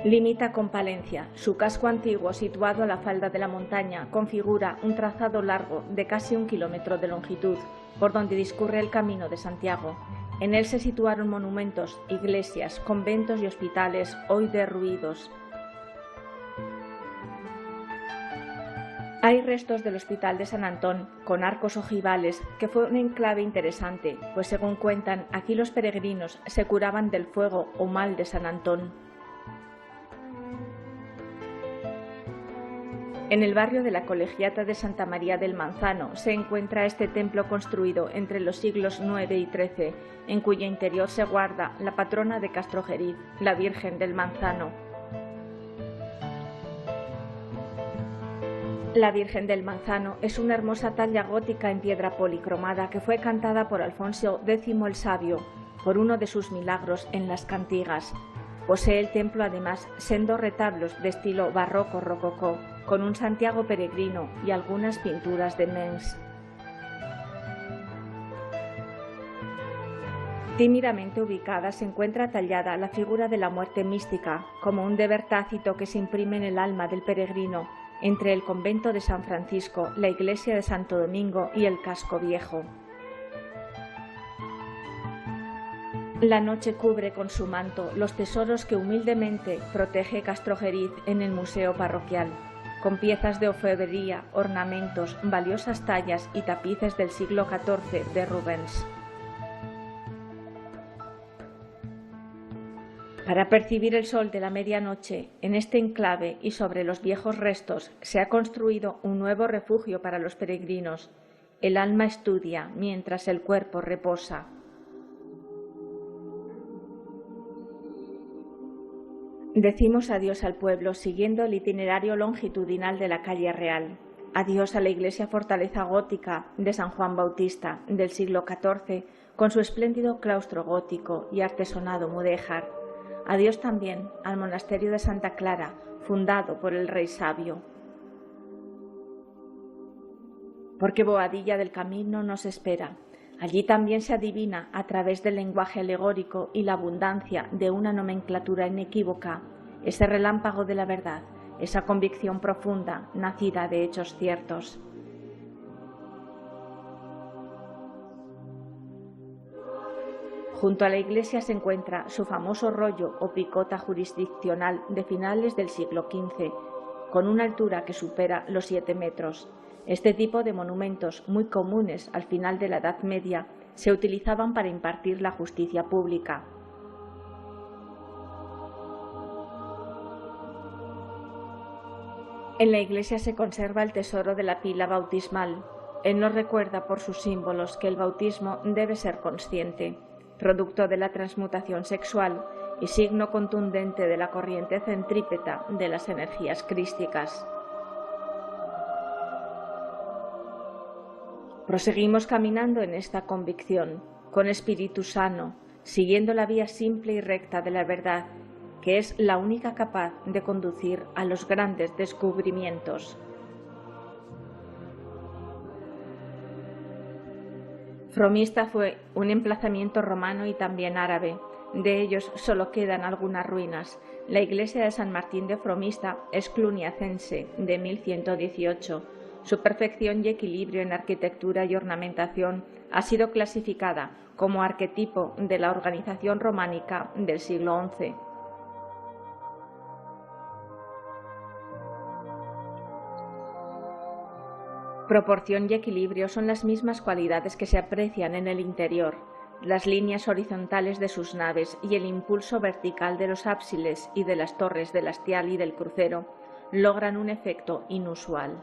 Limita con Palencia. Su casco antiguo, situado a la falda de la montaña, configura un trazado largo de casi 1 kilómetro de longitud, por donde discurre el Camino de Santiago. En él se situaron monumentos, iglesias, conventos y hospitales, hoy derruidos. Hay restos del Hospital de San Antón, con arcos ojivales, que fue un enclave interesante, pues según cuentan, aquí los peregrinos se curaban del fuego o mal de San Antón. En el barrio de la Colegiata de Santa María del Manzano se encuentra este templo construido entre los siglos IX y XIII, en cuyo interior se guarda la patrona de Castrojeriz, la Virgen del Manzano. La Virgen del Manzano es una hermosa talla gótica en piedra policromada que fue cantada por Alfonso X el Sabio, por uno de sus milagros en las cantigas. Posee el templo además sendos retablos de estilo barroco rococó, con un Santiago peregrino y algunas pinturas de Mengs. Tímidamente ubicada se encuentra tallada la figura de la muerte mística, como un deber tácito que se imprime en el alma del peregrino, entre el convento de San Francisco, la iglesia de Santo Domingo y el casco viejo. La noche cubre con su manto los tesoros que humildemente protege Castrojeriz en el museo parroquial, con piezas de orfebrería, ornamentos, valiosas tallas y tapices del siglo XIV de Rubens. Para percibir el sol de la medianoche, en este enclave y sobre los viejos restos se ha construido un nuevo refugio para los peregrinos. El alma estudia mientras el cuerpo reposa. Decimos adiós al pueblo siguiendo el itinerario longitudinal de la calle Real. Adiós a la iglesia fortaleza gótica de San Juan Bautista del siglo XIV con su espléndido claustro gótico y artesonado mudéjar. Adiós también al monasterio de Santa Clara, fundado por el rey sabio. Porque Boadilla del Camino nos espera. Allí también se adivina, a través del lenguaje alegórico y la abundancia de una nomenclatura inequívoca, ese relámpago de la verdad, esa convicción profunda, nacida de hechos ciertos. Junto a la iglesia se encuentra su famoso rollo o picota jurisdiccional de finales del siglo XV, con una altura que supera los 7 metros. Este tipo de monumentos, muy comunes al final de la Edad Media, se utilizaban para impartir la justicia pública. En la iglesia se conserva el tesoro de la pila bautismal. Él nos recuerda por sus símbolos que el bautismo debe ser consciente, producto de la transmutación sexual y signo contundente de la corriente centrípeta de las energías crísticas. Proseguimos caminando en esta convicción, con espíritu sano, siguiendo la vía simple y recta de la verdad, que es la única capaz de conducir a los grandes descubrimientos. Fromista fue un emplazamiento romano y también árabe. De ellos solo quedan algunas ruinas. La iglesia de San Martín de Fromista es cluniacense, de 1118. Su perfección y equilibrio en arquitectura y ornamentación ha sido clasificada como arquetipo de la organización románica del siglo XI. Proporción y equilibrio son las mismas cualidades que se aprecian en el interior. Las líneas horizontales de sus naves y el impulso vertical de los ábsides y de las torres del hastial y del crucero logran un efecto inusual.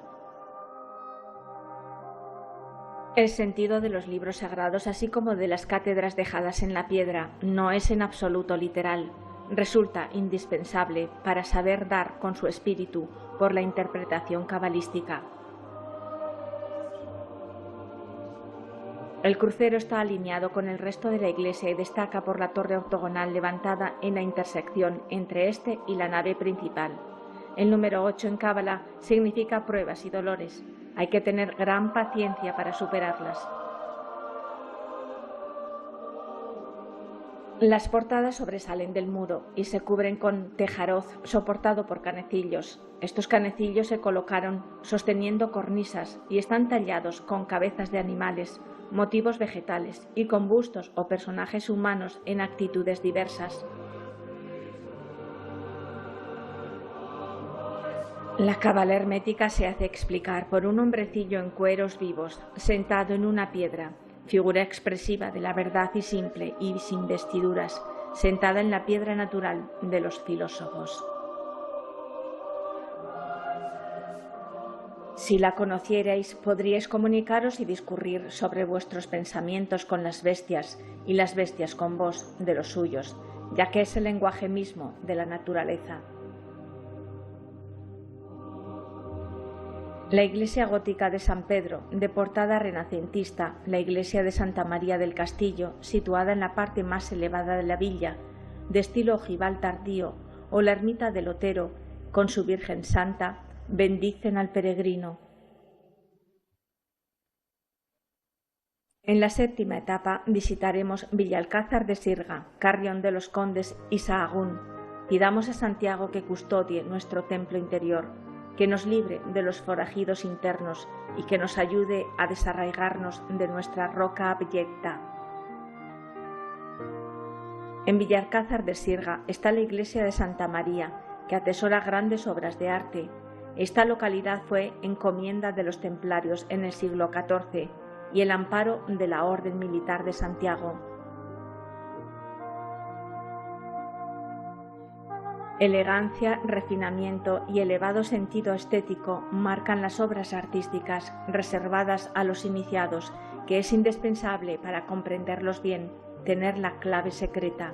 El sentido de los libros sagrados, así como de las cátedras dejadas en la piedra, no es en absoluto literal. Resulta indispensable para saber dar con su espíritu por la interpretación cabalística. El crucero está alineado con el resto de la iglesia y destaca por la torre octogonal levantada en la intersección entre este y la nave principal. El número 8 en cábala significa pruebas y dolores. Hay que tener gran paciencia para superarlas. Las portadas sobresalen del muro y se cubren con tejaroz soportado por canecillos. Estos canecillos se colocaron sosteniendo cornisas y están tallados con cabezas de animales, motivos vegetales y con bustos o personajes humanos en actitudes diversas. La cábala hermética se hace explicar por un hombrecillo en cueros vivos, sentado en una piedra, figura expresiva de la verdad y simple y sin vestiduras, sentada en la piedra natural de los filósofos. Si la conocierais, podríais comunicaros y discurrir sobre vuestros pensamientos con las bestias y las bestias con vos de los suyos, ya que es el lenguaje mismo de la naturaleza. La iglesia gótica de San Pedro, de portada renacentista, la iglesia de Santa María del Castillo, situada en la parte más elevada de la villa, de estilo ojival tardío, o la ermita del Otero, con su Virgen Santa, bendicen al peregrino. En la séptima etapa visitaremos Villalcázar de Sirga, Carrión de los Condes y Sahagún. Pidamos a Santiago que custodie nuestro templo interior, que nos libre de los forajidos internos y que nos ayude a desarraigarnos de nuestra roca abyecta. En Villalcázar de Sirga está la iglesia de Santa María, que atesora grandes obras de arte. Esta localidad fue encomienda de los templarios en el siglo XIV y el amparo de la Orden Militar de Santiago. Elegancia, refinamiento y elevado sentido estético marcan las obras artísticas reservadas a los iniciados, que es indispensable para comprenderlos bien, tener la clave secreta.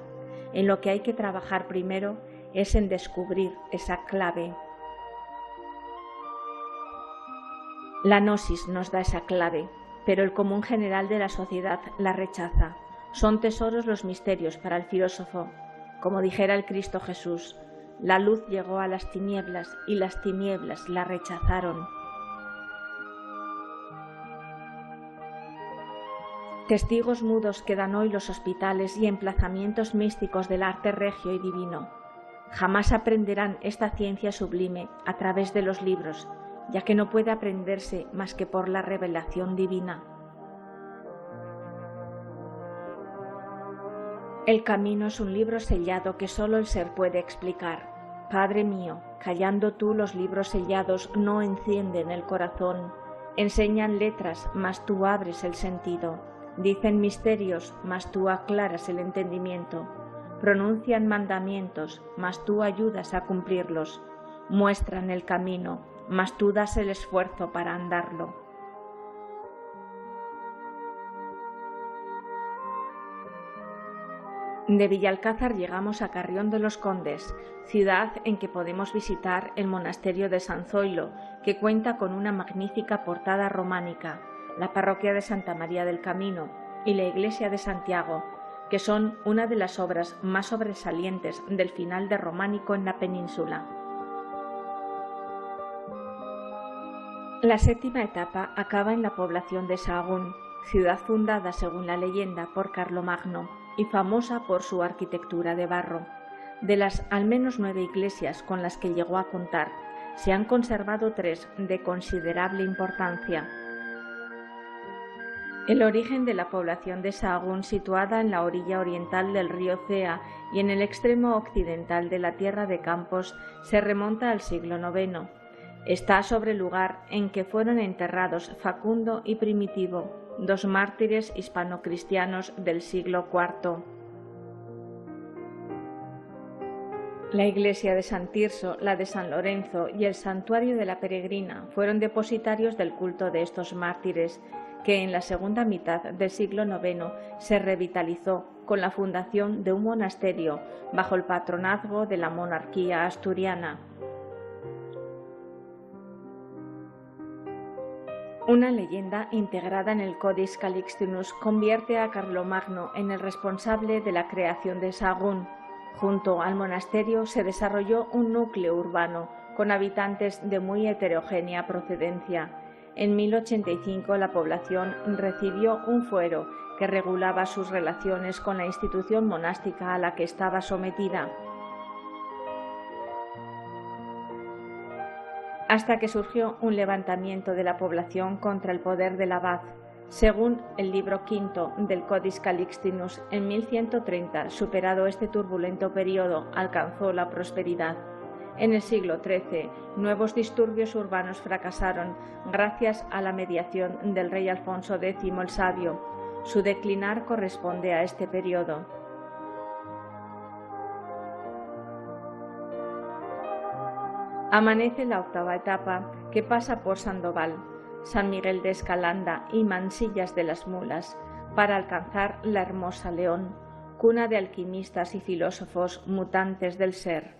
En lo que hay que trabajar primero es en descubrir esa clave. La gnosis nos da esa clave, pero el común general de la sociedad la rechaza. Son tesoros los misterios para el filósofo. Como dijera el Cristo Jesús, la luz llegó a las tinieblas y las tinieblas la rechazaron. Testigos mudos quedan hoy los hospitales y emplazamientos místicos del arte regio y divino. Jamás aprenderán esta ciencia sublime a través de los libros, ya que no puede aprenderse más que por la revelación divina. El camino es un libro sellado que solo el ser puede explicar. Padre mío, callando tú los libros sellados no encienden el corazón. Enseñan letras, mas tú abres el sentido. Dicen misterios, mas tú aclaras el entendimiento. Pronuncian mandamientos, mas tú ayudas a cumplirlos. Muestran el camino, mas tú das el esfuerzo para andarlo. De Villalcázar llegamos a Carrión de los Condes, ciudad en que podemos visitar el monasterio de San Zoilo, que cuenta con una magnífica portada románica, la parroquia de Santa María del Camino y la iglesia de Santiago, que son una de las obras más sobresalientes del final de románico en la península. La séptima etapa acaba en la población de Sahagún, ciudad fundada según la leyenda por Carlomagno y famosa por su arquitectura de barro. De las al menos 9 iglesias con las que llegó a contar, se han conservado 3 de considerable importancia. El origen de la población de Sahagún, situada en la orilla oriental del río Cea y en el extremo occidental de la tierra de Campos, se remonta al siglo IX. Está sobre el lugar en que fueron enterrados Facundo y Primitivo, 2 mártires hispano-cristianos del siglo IV. La iglesia de San Tirso, la de San Lorenzo y el santuario de la Peregrina fueron depositarios del culto de estos mártires, que en la segunda mitad del siglo IX se revitalizó con la fundación de un monasterio bajo el patronazgo de la monarquía asturiana. Una leyenda integrada en el Codex Calixtinus convierte a Carlomagno en el responsable de la creación de Sahagún. Junto al monasterio se desarrolló un núcleo urbano con habitantes de muy heterogénea procedencia. En 1085 la población recibió un fuero que regulaba sus relaciones con la institución monástica a la que estaba sometida, hasta que surgió un levantamiento de la población contra el poder del abad. Según el libro V del Codex Calixtinus, en 1130, superado este turbulento periodo, alcanzó la prosperidad. En el siglo XIII, nuevos disturbios urbanos fracasaron gracias a la mediación del rey Alfonso X el Sabio. Su declinar corresponde a este periodo. Amanece la octava etapa, que pasa por Sandoval, San Miguel de Escalanda y Mansillas de las Mulas, para alcanzar la hermosa León, cuna de alquimistas y filósofos mutantes del ser.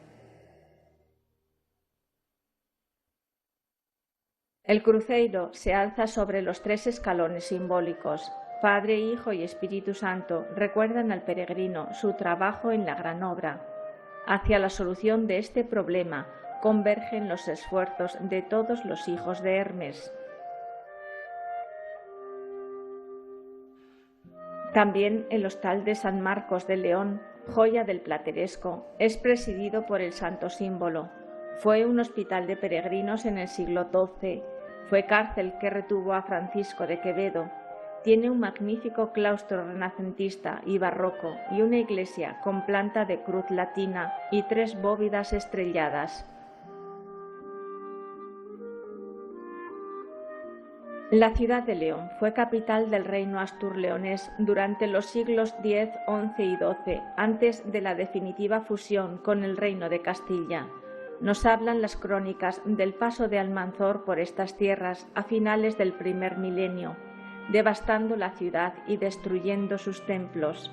El cruceiro se alza sobre los 3 escalones simbólicos. Padre, Hijo y Espíritu Santo recuerdan al peregrino su trabajo en la gran obra. Hacia la solución de este problema convergen los esfuerzos de todos los hijos de Hermes. También el Hostal de San Marcos de León, joya del plateresco, es presidido por el santo símbolo. Fue un hospital de peregrinos en el siglo XII. Fue cárcel que retuvo a Francisco de Quevedo. Tiene un magnífico claustro renacentista y barroco y una iglesia con planta de cruz latina y 3 bóvedas estrelladas. La ciudad de León fue capital del reino astur-leonés durante los siglos X, XI y XII, antes de la definitiva fusión con el reino de Castilla. Nos hablan las crónicas del paso de Almanzor por estas tierras a finales del primer milenio, devastando la ciudad y destruyendo sus templos.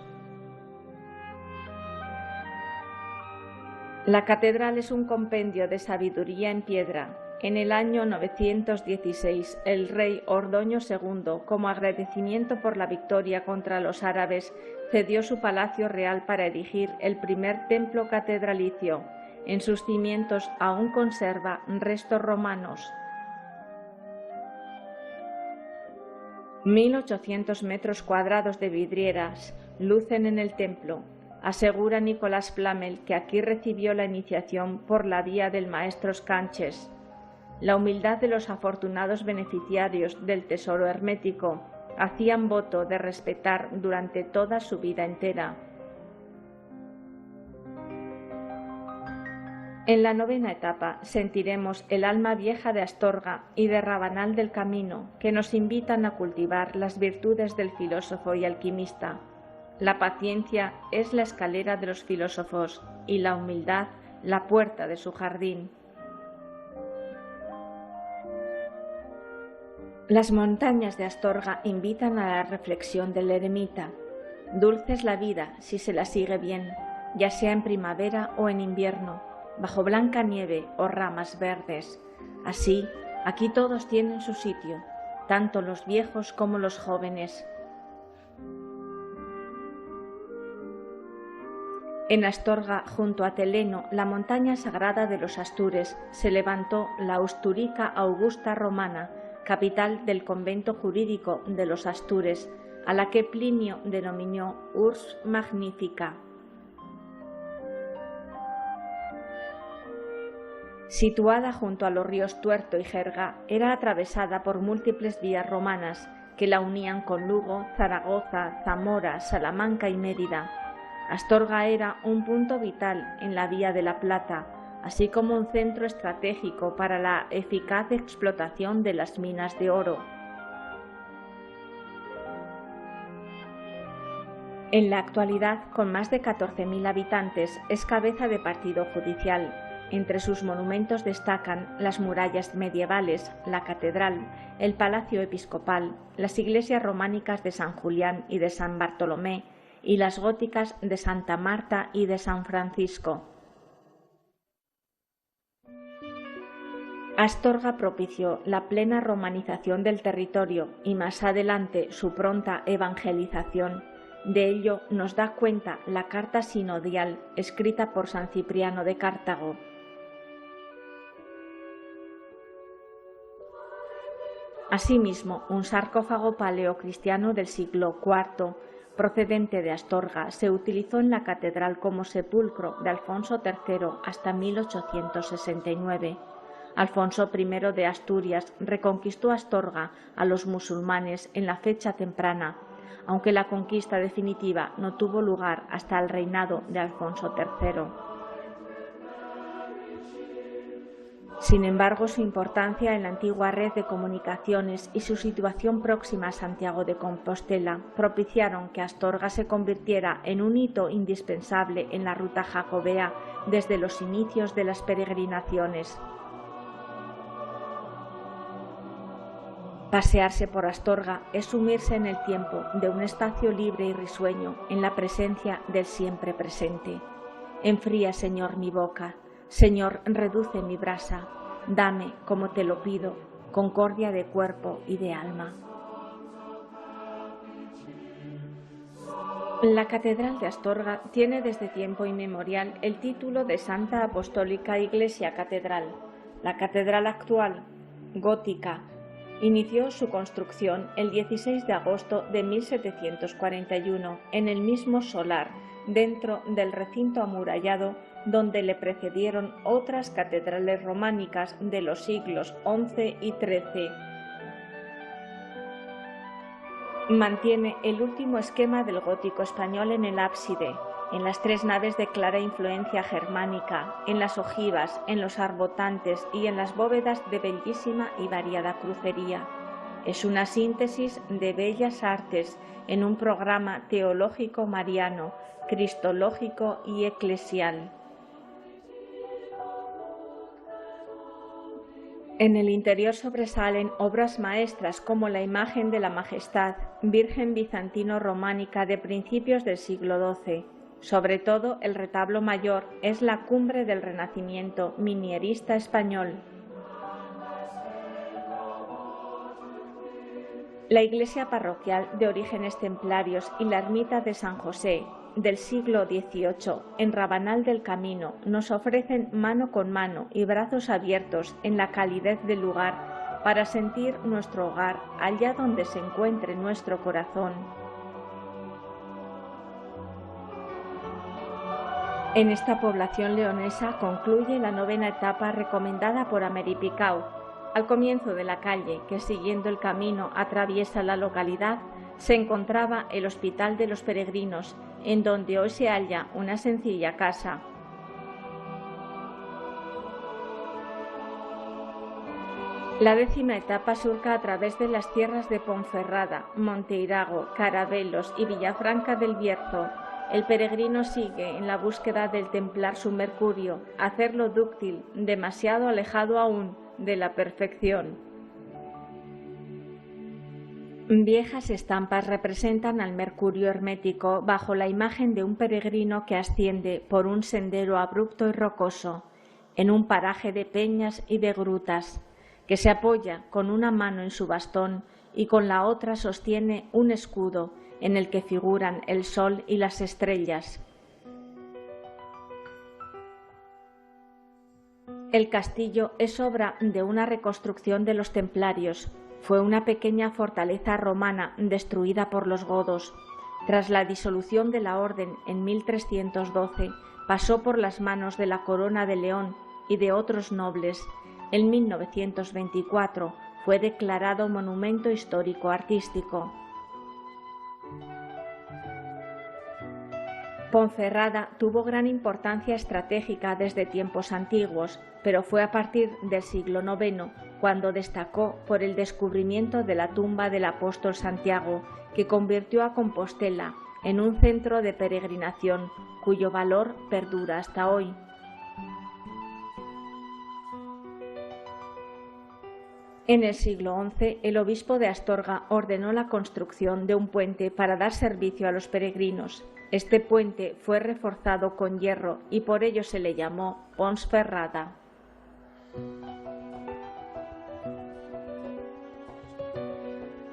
La catedral es un compendio de sabiduría en piedra. En el año 916, el rey Ordoño II, como agradecimiento por la victoria contra los árabes, cedió su palacio real para erigir el primer templo catedralicio. En sus cimientos aún conserva restos romanos. 1.800 metros cuadrados de vidrieras lucen en el templo. Asegura Nicolás Flamel que aquí recibió la iniciación por la vía del maestro Scanches. La humildad de los afortunados beneficiarios del tesoro hermético hacían voto de respetar durante toda su vida entera. En la novena etapa sentiremos el alma vieja de Astorga y de Rabanal del Camino, que nos invitan a cultivar las virtudes del filósofo y alquimista. La paciencia es la escalera de los filósofos y la humildad la puerta de su jardín. Las montañas de Astorga invitan a la reflexión del eremita. Dulce es la vida si se la sigue bien, ya sea en primavera o en invierno, bajo blanca nieve o ramas verdes. Así, aquí todos tienen su sitio, tanto los viejos como los jóvenes. En Astorga, junto a Teleno, la montaña sagrada de los Astures, se levantó la Austúrica Augusta Romana, capital del convento jurídico de los Astures, a la que Plinio denominó Urs Magnifica. Situada junto a los ríos Tuerto y Jerga, era atravesada por múltiples vías romanas que la unían con Lugo, Zaragoza, Zamora, Salamanca y Mérida. Astorga era un punto vital en la Vía de la Plata, así como un centro estratégico para la eficaz explotación de las minas de oro. En la actualidad, con más de 14.000 habitantes, es cabeza de partido judicial. Entre sus monumentos destacan las murallas medievales, la catedral, el palacio episcopal, las iglesias románicas de San Julián y de San Bartolomé y las góticas de Santa Marta y de San Francisco. Astorga propició la plena romanización del territorio y más adelante su pronta evangelización. De ello nos da cuenta la carta sinodial escrita por San Cipriano de Cartago. Asimismo, un sarcófago paleocristiano del siglo IV, procedente de Astorga, se utilizó en la catedral como sepulcro de Alfonso III hasta 1869. Alfonso I de Asturias reconquistó Astorga a los musulmanes en la fecha temprana, aunque la conquista definitiva no tuvo lugar hasta el reinado de Alfonso III. Sin embargo, su importancia en la antigua red de comunicaciones y su situación próxima a Santiago de Compostela propiciaron que Astorga se convirtiera en un hito indispensable en la ruta jacobea desde los inicios de las peregrinaciones. Pasearse por Astorga es sumirse en el tiempo de un espacio libre y risueño en la presencia del siempre presente. Enfría, Señor, mi boca. Señor, reduce mi brasa. Dame, como te lo pido, concordia de cuerpo y de alma. La Catedral de Astorga tiene desde tiempo inmemorial el título de Santa Apostólica Iglesia Catedral. La catedral actual, gótica, Inició su construcción el 16 de agosto de 1741 en el mismo solar, dentro del recinto amurallado donde le precedieron otras catedrales románicas de los siglos XI y XIII. Mantiene el último esquema del gótico español en el ábside, en las tres naves de clara influencia germánica, en las ojivas, en los arbotantes y en las bóvedas de bellísima y variada crucería. Es una síntesis de bellas artes en un programa teológico mariano, cristológico y eclesial. En el interior sobresalen obras maestras como la imagen de la Majestad, Virgen bizantino-románica de principios del siglo XII. Sobre todo, el retablo mayor es la cumbre del Renacimiento minierista español. La iglesia parroquial de orígenes templarios y la ermita de San José, del siglo XVIII, en Rabanal del Camino, nos ofrecen mano con mano y brazos abiertos en la calidez del lugar para sentir nuestro hogar allá donde se encuentre nuestro corazón. En esta población leonesa concluye la novena etapa recomendada por Améry Picau. Al comienzo de la calle que siguiendo el camino atraviesa la localidad, se encontraba el Hospital de los Peregrinos, en donde hoy se halla una sencilla casa. La décima etapa surca a través de las tierras de Ponferrada, Monteirago, Carabelos y Villafranca del Bierzo. El peregrino sigue en la búsqueda del templar su mercurio, hacerlo dúctil, demasiado alejado aún de la perfección. Viejas estampas representan al mercurio hermético bajo la imagen de un peregrino que asciende por un sendero abrupto y rocoso, en un paraje de peñas y de grutas, que se apoya con una mano en su bastón y con la otra sostiene un escudo en el que figuran el sol y las estrellas. El castillo es obra de una reconstrucción de los templarios. Fue una pequeña fortaleza romana destruida por los godos. Tras la disolución de la orden en 1312, pasó por las manos de la Corona de León y de otros nobles. En 1924 fue declarado monumento histórico artístico. Ponferrada tuvo gran importancia estratégica desde tiempos antiguos, pero fue a partir del siglo IX cuando destacó por el descubrimiento de la tumba del apóstol Santiago, que convirtió a Compostela en un centro de peregrinación cuyo valor perdura hasta hoy. En el siglo XI, el obispo de Astorga ordenó la construcción de un puente para dar servicio a los peregrinos. Este puente fue reforzado con hierro y por ello se le llamó Ponferrada.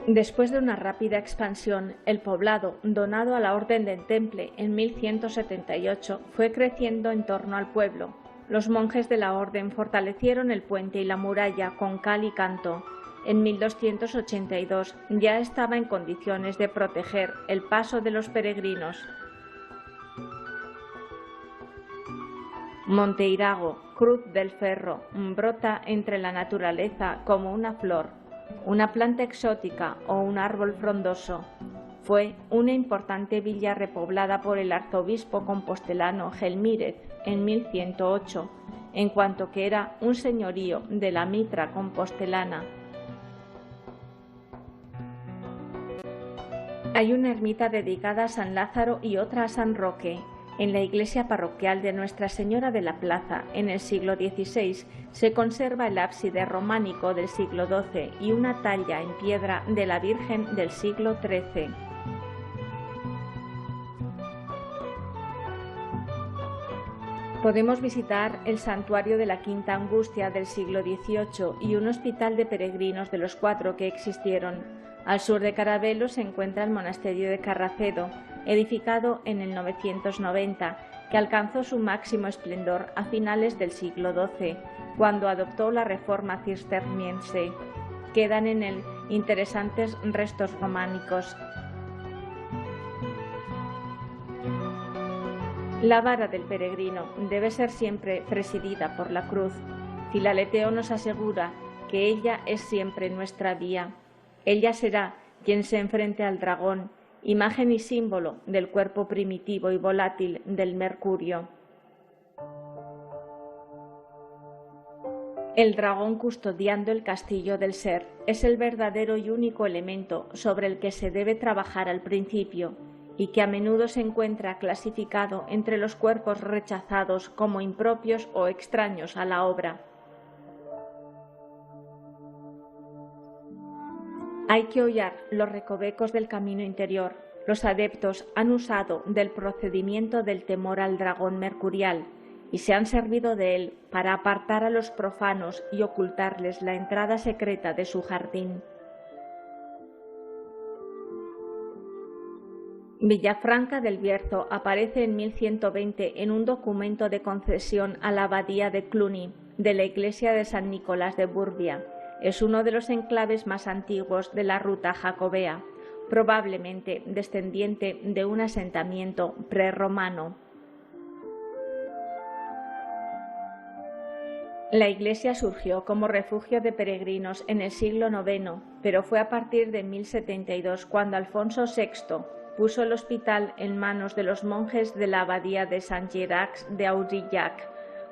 Después de una rápida expansión, el poblado, donado a la Orden del Temple en 1178, fue creciendo en torno al pueblo. Los monjes de la orden fortalecieron el puente y la muralla con cal y canto. En 1282 ya estaba en condiciones de proteger el paso de los peregrinos. Monteirago, Cruz del Ferro, brota entre la naturaleza como una flor, una planta exótica o un árbol frondoso. Fue una importante villa repoblada por el arzobispo compostelano Gelmírez en 1108, en cuanto que era un señorío de la Mitra compostelana. Hay una ermita dedicada a San Lázaro y otra a San Roque. En la iglesia parroquial de Nuestra Señora de la Plaza, en el siglo XVI, se conserva el ábside románico del siglo XII y una talla en piedra de la Virgen del siglo XIII. Podemos visitar el santuario de la Quinta Angustia del siglo XVIII y un hospital de peregrinos de los 4 que existieron. Al sur de Carabelos se encuentra el monasterio de Carracedo, edificado en el 990, que alcanzó su máximo esplendor a finales del siglo XII, cuando adoptó la reforma cisterciense. quedan en él interesantes restos románicos. La vara del peregrino debe ser siempre presidida por la cruz. Filaleteo nos asegura que ella es siempre nuestra guía. Ella será quien se enfrente al dragón, imagen y símbolo del cuerpo primitivo y volátil del Mercurio. El dragón custodiando el castillo del ser es el verdadero y único elemento sobre el que se debe trabajar al principio y que a menudo se encuentra clasificado entre los cuerpos rechazados como impropios o extraños a la obra. Hay que hollar los recovecos del camino interior. Los adeptos han usado del procedimiento del temor al dragón mercurial y se han servido de él para apartar a los profanos y ocultarles la entrada secreta de su jardín. Villafranca del Bierzo aparece en 1120 en un documento de concesión a la abadía de Cluny de la iglesia de San Nicolás de Burbia. Es uno de los enclaves más antiguos de la ruta jacobea, probablemente descendiente de un asentamiento prerromano. La iglesia surgió como refugio de peregrinos en el siglo IX, pero fue a partir de 1072 cuando Alfonso VI puso el hospital en manos de los monjes de la abadía de Saint-Gerax de Aurillac,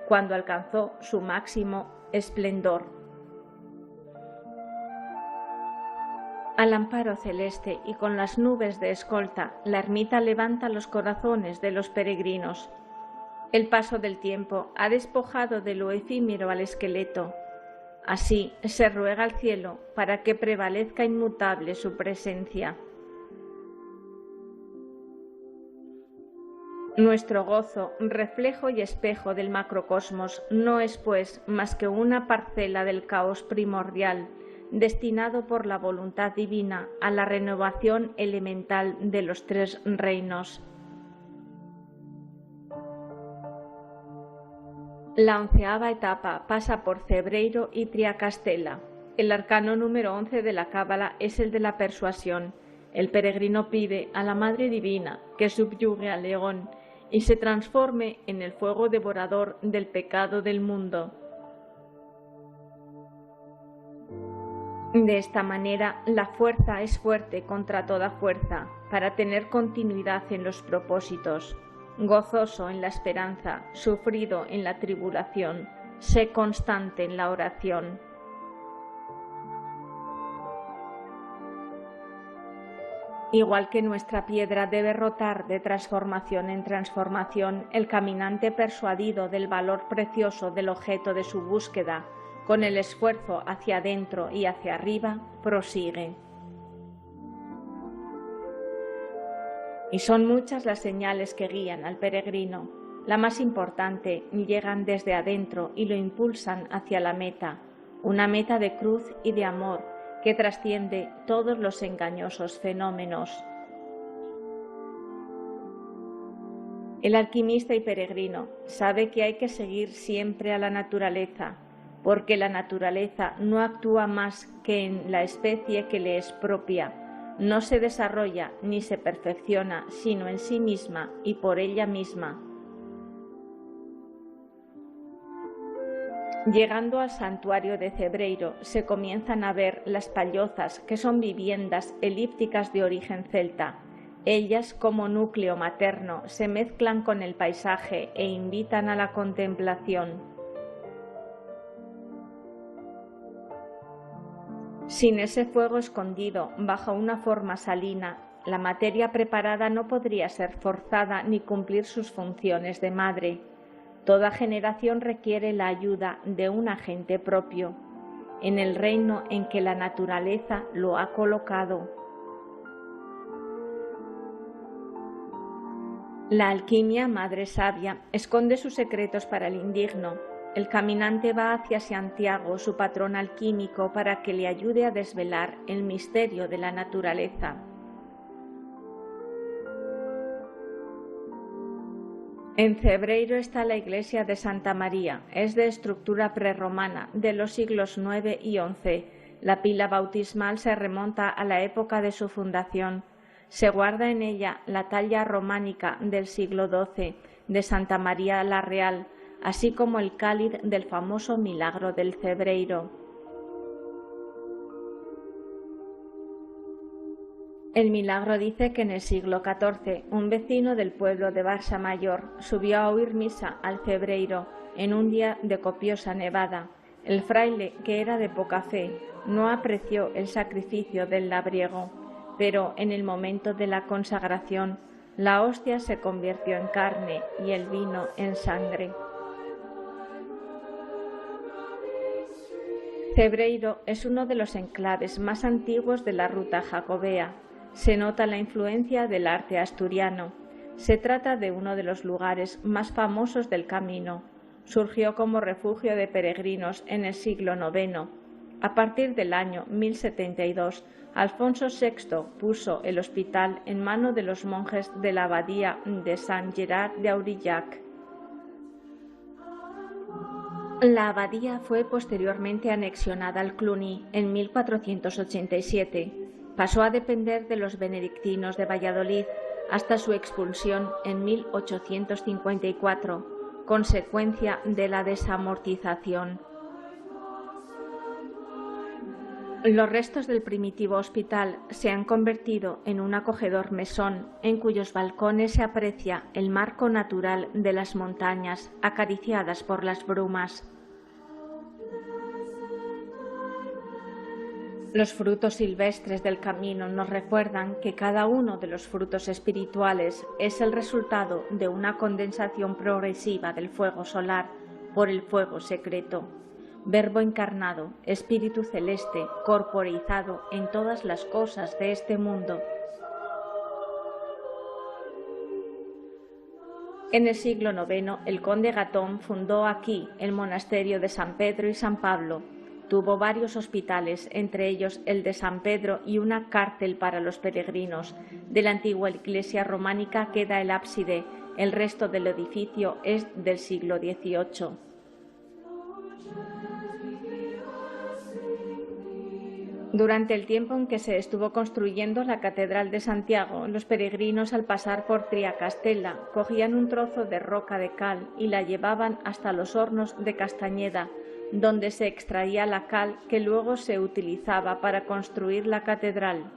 cuando alcanzó su máximo esplendor. Al amparo celeste y con las nubes de escolta, la ermita levanta los corazones de los peregrinos. El paso del tiempo ha despojado de lo efímero al esqueleto. Así se ruega al cielo para que prevalezca inmutable su presencia. Nuestro gozo, reflejo y espejo del macrocosmos, no es pues más que una parcela del caos primordial, destinado por la voluntad divina a la renovación elemental de los tres reinos. La 11ª etapa pasa por Cebreiro y Triacastela. El arcano número 11 de la Cábala es el de la persuasión. El peregrino pide a la Madre Divina que subyugue al león y se transforme en el fuego devorador del pecado del mundo. De esta manera, la fuerza es fuerte contra toda fuerza, para tener continuidad en los propósitos. Gozoso en la esperanza, sufrido en la tribulación, sé constante en la oración. Igual que nuestra piedra debe rotar de transformación en transformación, el caminante persuadido del valor precioso del objeto de su búsqueda, con el esfuerzo hacia adentro y hacia arriba, prosigue. Y son muchas las señales que guían al peregrino. La más importante llegan desde adentro y lo impulsan hacia la meta, una meta de cruz y de amor, que trasciende todos los engañosos fenómenos. El alquimista y peregrino sabe que hay que seguir siempre a la naturaleza, porque la naturaleza no actúa más que en la especie que le es propia, no se desarrolla ni se perfecciona sino en sí misma y por ella misma. Llegando al santuario de Cebreiro se comienzan a ver las pallozas, que son viviendas elípticas de origen celta. Ellas, como núcleo materno, se mezclan con el paisaje e invitan a la contemplación. Sin ese fuego escondido bajo una forma salina, la materia preparada no podría ser forzada ni cumplir sus funciones de madre. Toda generación requiere la ayuda de un agente propio, en el reino en que la naturaleza lo ha colocado. La alquimia, madre sabia, esconde sus secretos para el indigno. El caminante va hacia Santiago, su patrón alquímico, para que le ayude a desvelar el misterio de la naturaleza. En Cebreiro está la iglesia de Santa María, es de estructura prerromana de los siglos IX y XI. La pila bautismal se remonta a la época de su fundación. Se guarda en ella la talla románica del siglo XII de Santa María la Real, así como el cáliz del famoso milagro del Cebreiro. El milagro dice que en el siglo XIV un vecino del pueblo de Barsa Mayor subió a oír misa al Cebreiro en un día de copiosa nevada. El fraile, que era de poca fe, no apreció el sacrificio del labriego, pero en el momento de la consagración la hostia se convirtió en carne y el vino en sangre. Cebreiro es uno de los enclaves más antiguos de la ruta jacobea. Se nota la influencia del arte asturiano. Se trata de uno de los lugares más famosos del camino. Surgió como refugio de peregrinos en el siglo IX. A partir del año 1072, Alfonso VI puso el hospital en manos de los monjes de la abadía de Saint Gerard de Aurillac. La abadía fue posteriormente anexionada al Cluny en 1487. Pasó a depender de los benedictinos de Valladolid hasta su expulsión en 1854, consecuencia de la desamortización. Los restos del primitivo hospital se han convertido en un acogedor mesón en cuyos balcones se aprecia el marco natural de las montañas acariciadas por las brumas. Los frutos silvestres del camino nos recuerdan que cada uno de los frutos espirituales es el resultado de una condensación progresiva del fuego solar por el fuego secreto. Verbo encarnado, espíritu celeste, corporeizado en todas las cosas de este mundo. En el siglo IX, el conde Gatón fundó aquí el monasterio de San Pedro y San Pablo. Tuvo varios hospitales, entre ellos el de San Pedro y una cárcel para los peregrinos. De la antigua iglesia románica queda el ábside, el resto del edificio es del siglo XVIII. Durante el tiempo en que se estuvo construyendo la Catedral de Santiago, los peregrinos al pasar por Triacastela cogían un trozo de roca de cal y la llevaban hasta los hornos de Castañeda, donde se extraía la cal que luego se utilizaba para construir la catedral.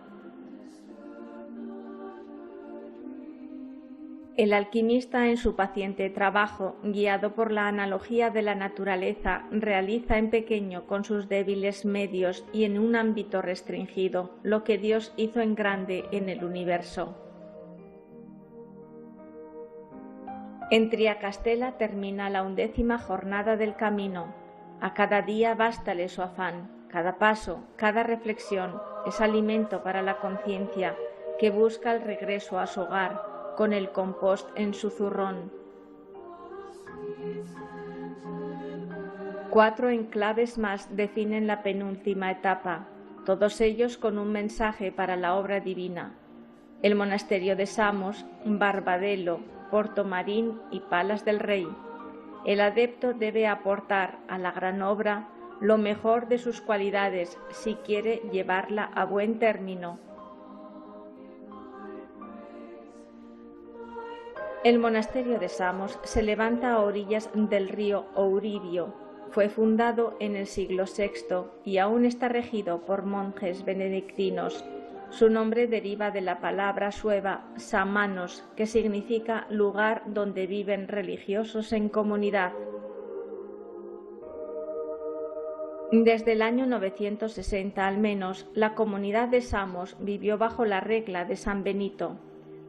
El alquimista, en su paciente trabajo, guiado por la analogía de la naturaleza, realiza en pequeño con sus débiles medios y en un ámbito restringido lo que Dios hizo en grande en el universo. En Triacastela termina la 11ª jornada del camino. A cada día bástale su afán, cada paso, cada reflexión es alimento para la conciencia que busca el regreso a su hogar con el compost en su zurrón. 4 enclaves más definen la penúltima etapa, todos ellos con un mensaje para la obra divina. El monasterio de Samos, Barbadelo, Portomarín y Palas del Rey. El adepto debe aportar a la gran obra lo mejor de sus cualidades si quiere llevarla a buen término. El monasterio de Samos se levanta a orillas del río Ouribio. Fue fundado en el siglo VI y aún está regido por monjes benedictinos. Su nombre deriva de la palabra sueva samanos, que significa lugar donde viven religiosos en comunidad. Desde el año 960 al menos, la comunidad de Samos vivió bajo la regla de San Benito.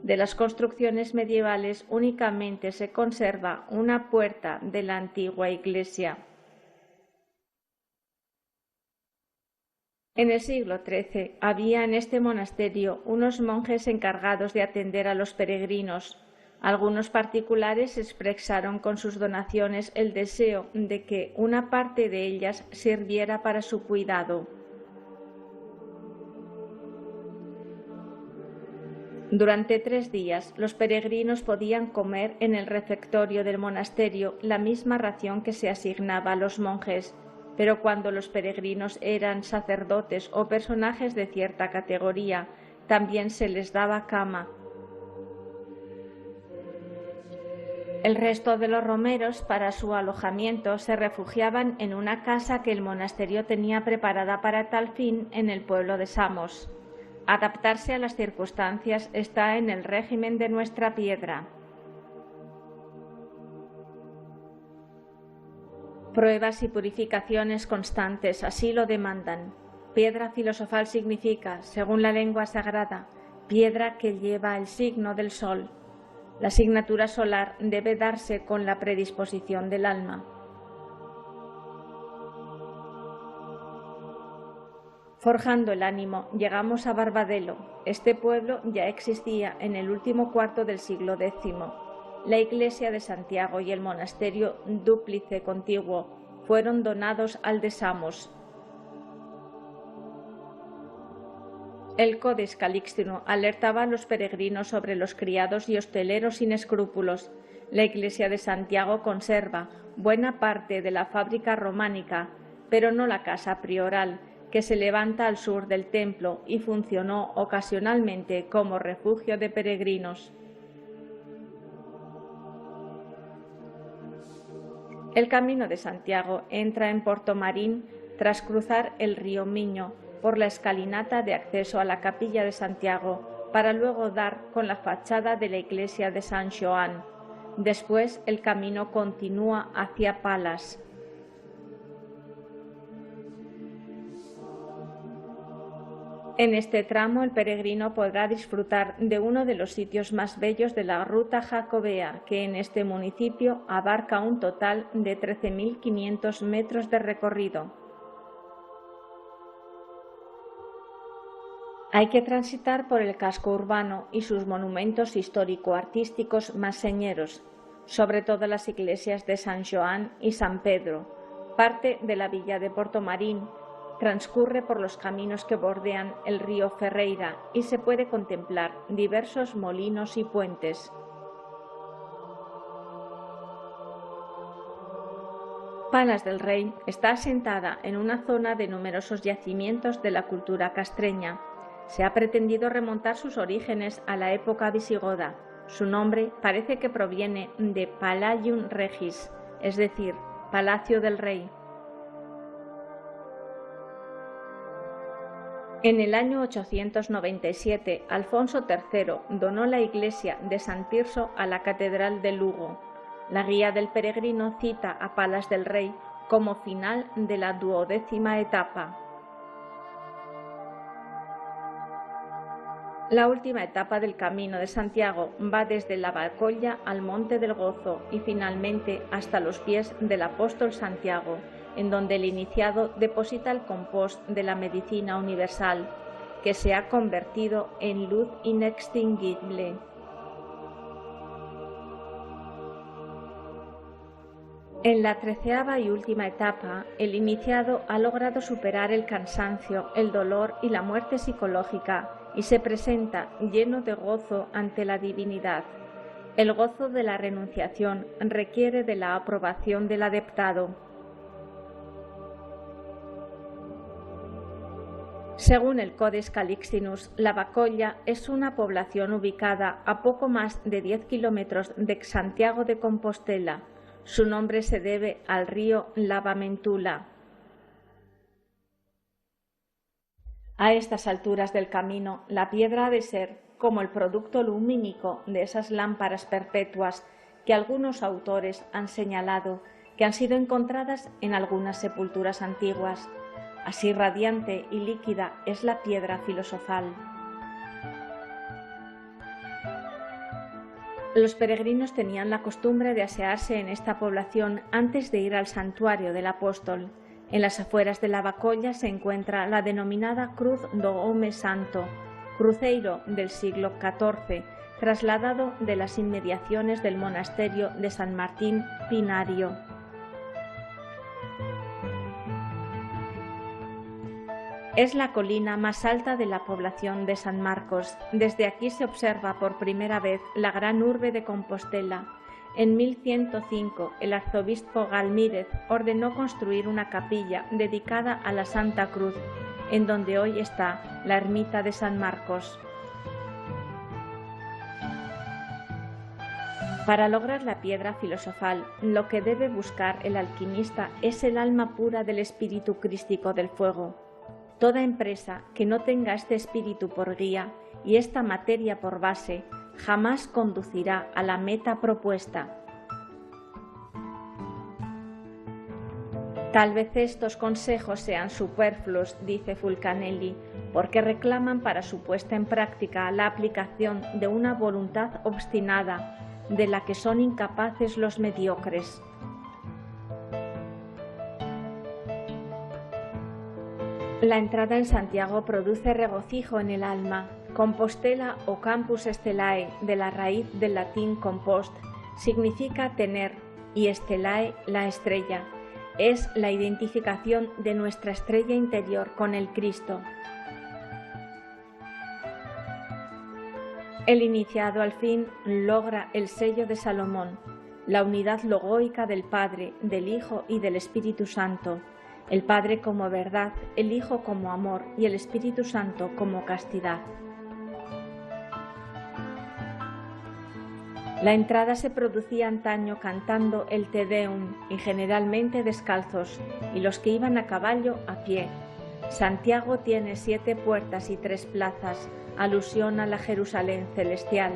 De las construcciones medievales únicamente se conserva una puerta de la antigua iglesia. En el siglo XIII había en este monasterio unos monjes encargados de atender a los peregrinos. Algunos particulares expresaron con sus donaciones el deseo de que una parte de ellas sirviera para su cuidado. Durante 3 días los peregrinos podían comer en el refectorio del monasterio la misma ración que se asignaba a los monjes. pero cuando los peregrinos eran sacerdotes o personajes de cierta categoría, también se les daba cama. El resto de los romeros, para su alojamiento, se refugiaban en una casa que el monasterio tenía preparada para tal fin en el pueblo de Samos. Adaptarse a las circunstancias está en el régimen de nuestra piedra. Pruebas y purificaciones constantes así lo demandan. Piedra filosofal significa, según la lengua sagrada, piedra que lleva el signo del sol. La asignatura solar debe darse con la predisposición del alma. Forjando el ánimo, llegamos a Barbadelo. Este pueblo ya existía en el último cuarto del siglo X. La iglesia de Santiago y el monasterio dúplice contiguo fueron donados al de Samos. El Codex Calixtino alertaba a los peregrinos sobre los criados y hosteleros sin escrúpulos. La iglesia de Santiago conserva buena parte de la fábrica románica, pero no la casa prioral, que se levanta al sur del templo y funcionó ocasionalmente como refugio de peregrinos. El Camino de Santiago entra en Portomarín tras cruzar el río Miño por la escalinata de acceso a la capilla de Santiago, para luego dar con la fachada de la iglesia de San Xoán. Después el camino continúa hacia Palas. En este tramo el peregrino podrá disfrutar de uno de los sitios más bellos de la ruta jacobea, que en este municipio abarca un total de 13.500 metros de recorrido. Hay que transitar por el casco urbano y sus monumentos histórico-artísticos más señeros, sobre todo las iglesias de San Xoán y San Pedro. Parte de la villa de Portomarín transcurre por los caminos que bordean el río Ferreira y se puede contemplar diversos molinos y puentes. Palas del Rey está asentada en una zona de numerosos yacimientos de la cultura castreña. Se ha pretendido remontar sus orígenes a la época visigoda. Su nombre parece que proviene de Palatium Regis, es decir, Palacio del Rey. En el año 897, Alfonso III donó la iglesia de San Tirso a la Catedral de Lugo. La guía del peregrino cita a Palas del Rey como final de la 12ª etapa. La última etapa del Camino de Santiago va desde la Bacolla al Monte del Gozo y finalmente hasta los pies del apóstol Santiago, en donde el iniciado deposita el compost de la medicina universal, que se ha convertido en luz inextinguible. En la 13ª y última etapa, el iniciado ha logrado superar el cansancio, el dolor y la muerte psicológica, y se presenta lleno de gozo ante la divinidad. El gozo de la renunciación requiere de la aprobación del adeptado. Según el Codex Calixtinus, la Bacolla es una población ubicada a poco más de 10 kilómetros de Santiago de Compostela. Su nombre se debe al río Lavamentula. A estas alturas del camino, la piedra ha de ser como el producto lumínico de esas lámparas perpetuas que algunos autores han señalado que han sido encontradas en algunas sepulturas antiguas. Así radiante y líquida es la piedra filosofal. Los peregrinos tenían la costumbre de asearse en esta población antes de ir al santuario del apóstol. En las afueras de la Bacolla se encuentra la denominada Cruz do Home Santo, cruceiro del siglo XIV, trasladado de las inmediaciones del monasterio de San Martín Pinario. Es la colina más alta de la población de San Marcos. Desde aquí se observa por primera vez la gran urbe de Compostela. En 1105, el arzobispo Galmírez ordenó construir una capilla dedicada a la Santa Cruz, en donde hoy está la ermita de San Marcos. Para lograr la piedra filosofal, lo que debe buscar el alquimista es el alma pura del espíritu crístico del fuego. Toda empresa que no tenga este espíritu por guía y esta materia por base, jamás conducirá a la meta propuesta. Tal vez estos consejos sean superfluos, dice Fulcanelli, porque reclaman para su puesta en práctica la aplicación de una voluntad obstinada, de la que son incapaces los mediocres. La entrada en Santiago produce regocijo en el alma. Compostela o Campus Stellae, de la raíz del latín compost, significa tener, y Stellae, la estrella. Es la identificación de nuestra estrella interior con el Cristo. El iniciado al fin logra el sello de Salomón, la unidad logóica del Padre, del Hijo y del Espíritu Santo, el Padre como verdad, el Hijo como amor y el Espíritu Santo como castidad. La entrada se producía antaño cantando el Te Deum y generalmente descalzos, y los que iban a caballo a pie. Santiago tiene 7 puertas y 3 plazas, alusión a la Jerusalén celestial.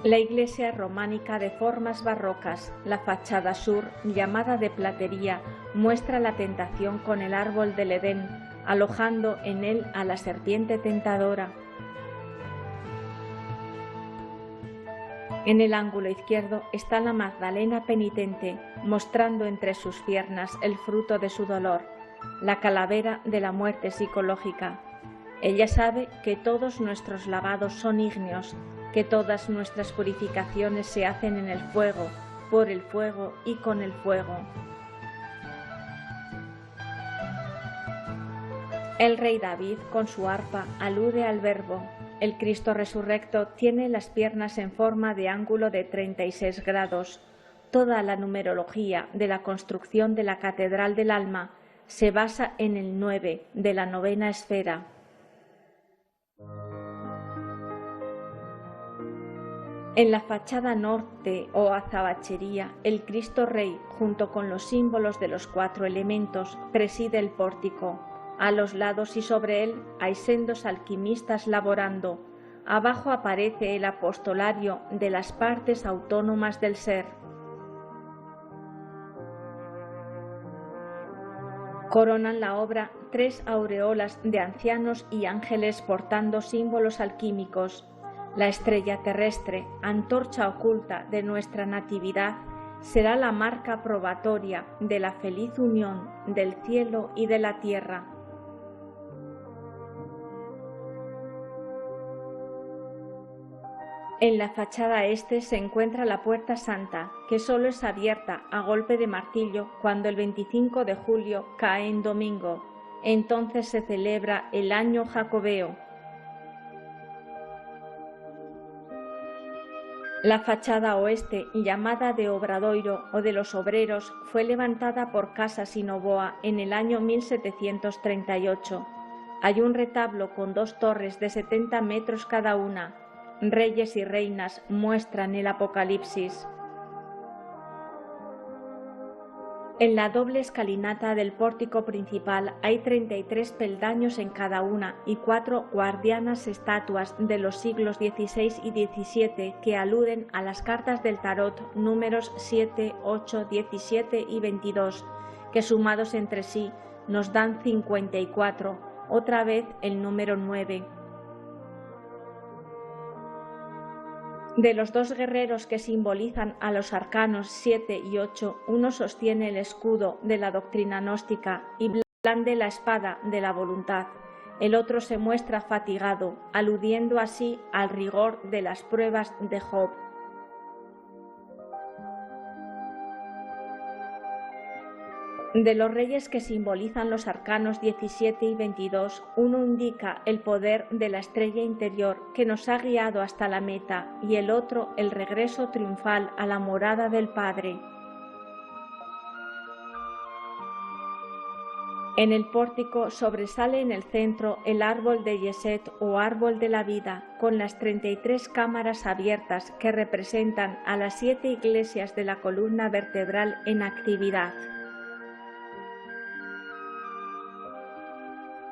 La iglesia románica de formas barrocas, la fachada sur, llamada de platería, muestra la tentación con el árbol del Edén, alojando en él a la serpiente tentadora. En el ángulo izquierdo está la Magdalena penitente, mostrando entre sus piernas el fruto de su dolor, la calavera de la muerte psicológica. Ella sabe que todos nuestros lavados son ígneos, que todas nuestras purificaciones se hacen en el fuego, por el fuego y con el fuego. El rey David, con su arpa, alude al Verbo. El Cristo resurrecto tiene las piernas en forma de ángulo de 36 grados. Toda la numerología de la construcción de la Catedral del Alma se basa en el 9 de la 9ª esfera. En la fachada norte o azabachería, el Cristo Rey, junto con los símbolos de los 4 elementos, preside el pórtico. A los lados y sobre él hay sendos alquimistas laborando. Abajo aparece el apostolario de las partes autónomas del ser. Coronan la obra 3 aureolas de ancianos y ángeles portando símbolos alquímicos. La estrella terrestre, antorcha oculta de nuestra natividad, será la marca probatoria de la feliz unión del cielo y de la tierra. En la fachada este se encuentra la Puerta Santa, que solo es abierta a golpe de martillo cuando el 25 de julio cae en domingo. Entonces se celebra el año jacobeo. La fachada oeste, llamada de Obradoiro o de los Obreros, fue levantada por Casas y Novoa en el año 1738. Hay un retablo con 2 torres de 70 metros cada una. Reyes y reinas muestran el Apocalipsis. En la doble escalinata del pórtico principal hay 33 peldaños en cada una y 4 guardianas estatuas de los siglos XVI y XVII que aluden a las cartas del tarot números 7, 8, 17 y 22, que sumados entre sí nos dan 54, otra vez el número 9. De los 2 guerreros que simbolizan a los arcanos 7 y 8, uno sostiene el escudo de la doctrina gnóstica y blande la espada de la voluntad. El otro se muestra fatigado, aludiendo así al rigor de las pruebas de Job. De los reyes que simbolizan los arcanos 17 y 22, uno indica el poder de la estrella interior que nos ha guiado hasta la meta y el otro el regreso triunfal a la morada del Padre. En el pórtico sobresale en el centro el árbol de Yeset o árbol de la vida, con las 33 cámaras abiertas que representan a las 7 iglesias de la columna vertebral en actividad.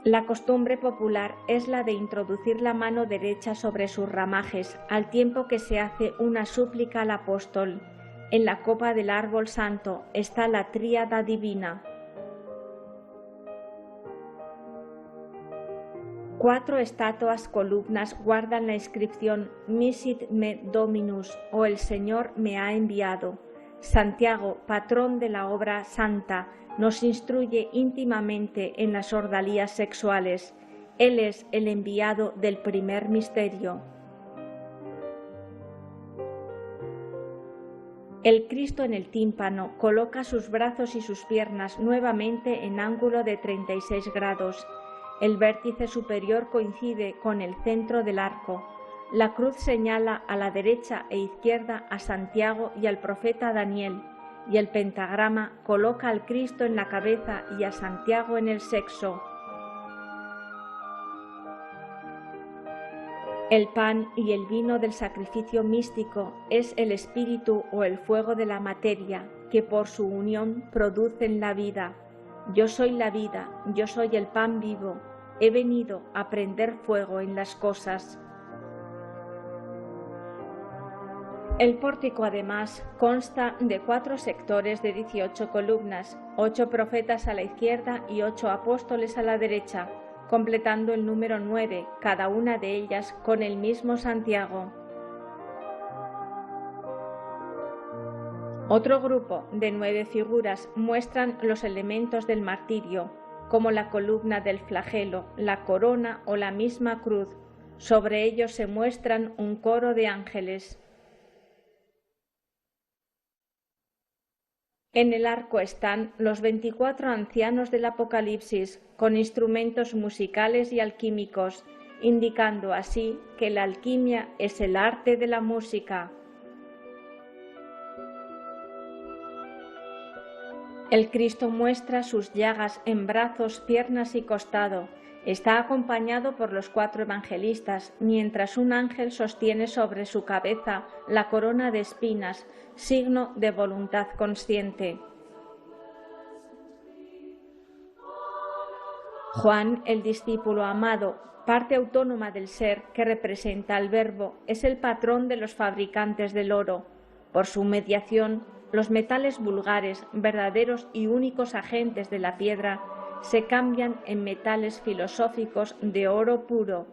La costumbre popular es la de introducir la mano derecha sobre sus ramajes, al tiempo que se hace una súplica al apóstol. En la copa del árbol santo está la tríada divina. 4 estatuas columnas guardan la inscripción Misit me Dominus, o el Señor me ha enviado. Santiago, patrón de la obra santa, nos instruye íntimamente en las ordalías sexuales. Él es el enviado del primer misterio. El Cristo en el tímpano coloca sus brazos y sus piernas nuevamente en ángulo de 36 grados. El vértice superior coincide con el centro del arco. La cruz señala a la derecha e izquierda a Santiago y al profeta Daniel, y el pentagrama coloca al Cristo en la cabeza y a Santiago en el sexo. El pan y el vino del sacrificio místico es el espíritu o el fuego de la materia, que por su unión producen la vida. Yo soy la vida, yo soy el pan vivo, he venido a prender fuego en las cosas. El pórtico además consta de 4 sectores de 18 columnas, 8 profetas a la izquierda y 8 apóstoles a la derecha, completando el número 9, cada una de ellas con el mismo Santiago. Otro grupo de 9 figuras muestran los elementos del martirio, como la columna del flagelo, la corona o la misma cruz. Sobre ellos se muestran un coro de ángeles. En el arco están los 24 ancianos del Apocalipsis, con instrumentos musicales y alquímicos, indicando así que la alquimia es el arte de la música. El Cristo muestra sus llagas en brazos, piernas y costado. Está acompañado por los 4 evangelistas, mientras un ángel sostiene sobre su cabeza la corona de espinas, signo de voluntad consciente. Juan, el discípulo amado, parte autónoma del ser que representa al Verbo, es el patrón de los fabricantes del oro. Por su mediación, los metales vulgares, verdaderos y únicos agentes de la piedra, se cambian en metales filosóficos de oro puro.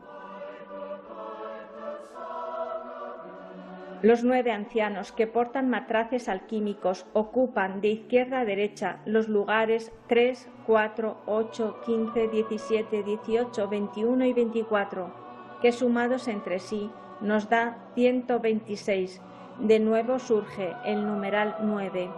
Los 9 ancianos que portan matraces alquímicos ocupan de izquierda a derecha los lugares 3, 4, 8, 15, 17, 18, 21 y 24, que sumados entre sí nos da 126. De nuevo surge el numeral 9.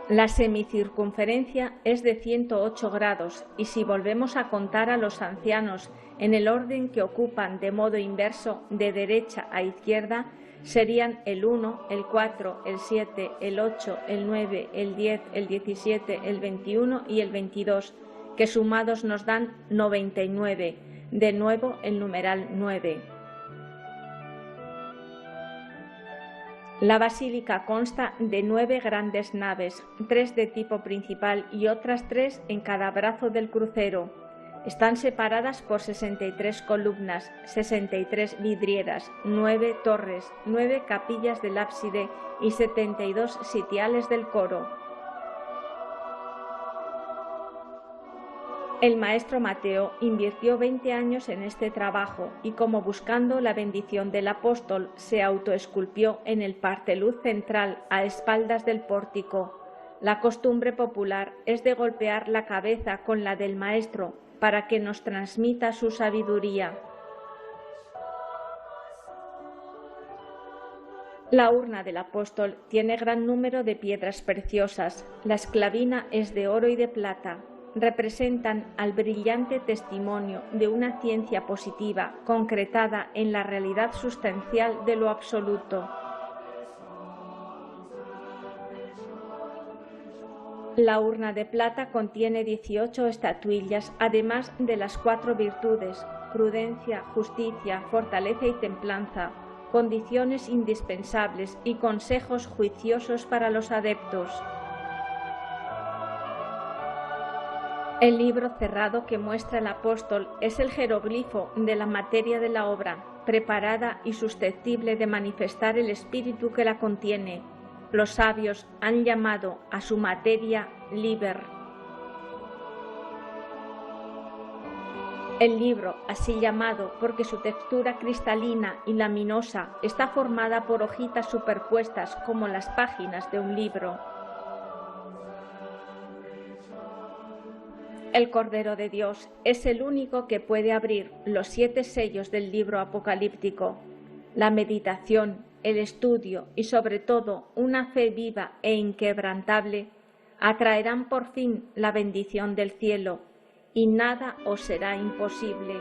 La semicircunferencia es de 108 grados y si volvemos a contar a los ancianos en el orden que ocupan de modo inverso de derecha a izquierda, serían el 1, el 4, el 7, el 8, el 9, el 10, el 17, el 21 y el 22, que sumados nos dan 99, de nuevo el numeral 9. La basílica consta de 9 grandes naves, 3 de tipo principal y otras 3 en cada brazo del crucero. Están separadas por 63 columnas, 63 vidrieras, 9 torres, 9 capillas del ábside y 72 sitiales del coro. El maestro Mateo invirtió 20 años en este trabajo y, como buscando la bendición del apóstol, se autoesculpió en el parteluz central a espaldas del pórtico. La costumbre popular es de golpear la cabeza con la del maestro para que nos transmita su sabiduría. La urna del apóstol tiene gran número de piedras preciosas. La esclavina es de oro y de plata. Representan al brillante testimonio de una ciencia positiva concretada en la realidad sustancial de lo absoluto. La urna de plata contiene 18 estatuillas, además de las 4 virtudes: prudencia, justicia, fortaleza y templanza, condiciones indispensables y consejos juiciosos para los adeptos. El libro cerrado que muestra el apóstol es el jeroglifo de la materia de la obra, preparada y susceptible de manifestar el espíritu que la contiene. Los sabios han llamado a su materia liber. El libro, así llamado porque su textura cristalina y laminosa está formada por hojitas superpuestas como las páginas de un libro. El Cordero de Dios es el único que puede abrir los 7 sellos del libro apocalíptico. La meditación, el estudio y sobre todo una fe viva e inquebrantable atraerán por fin la bendición del cielo, y nada os será imposible.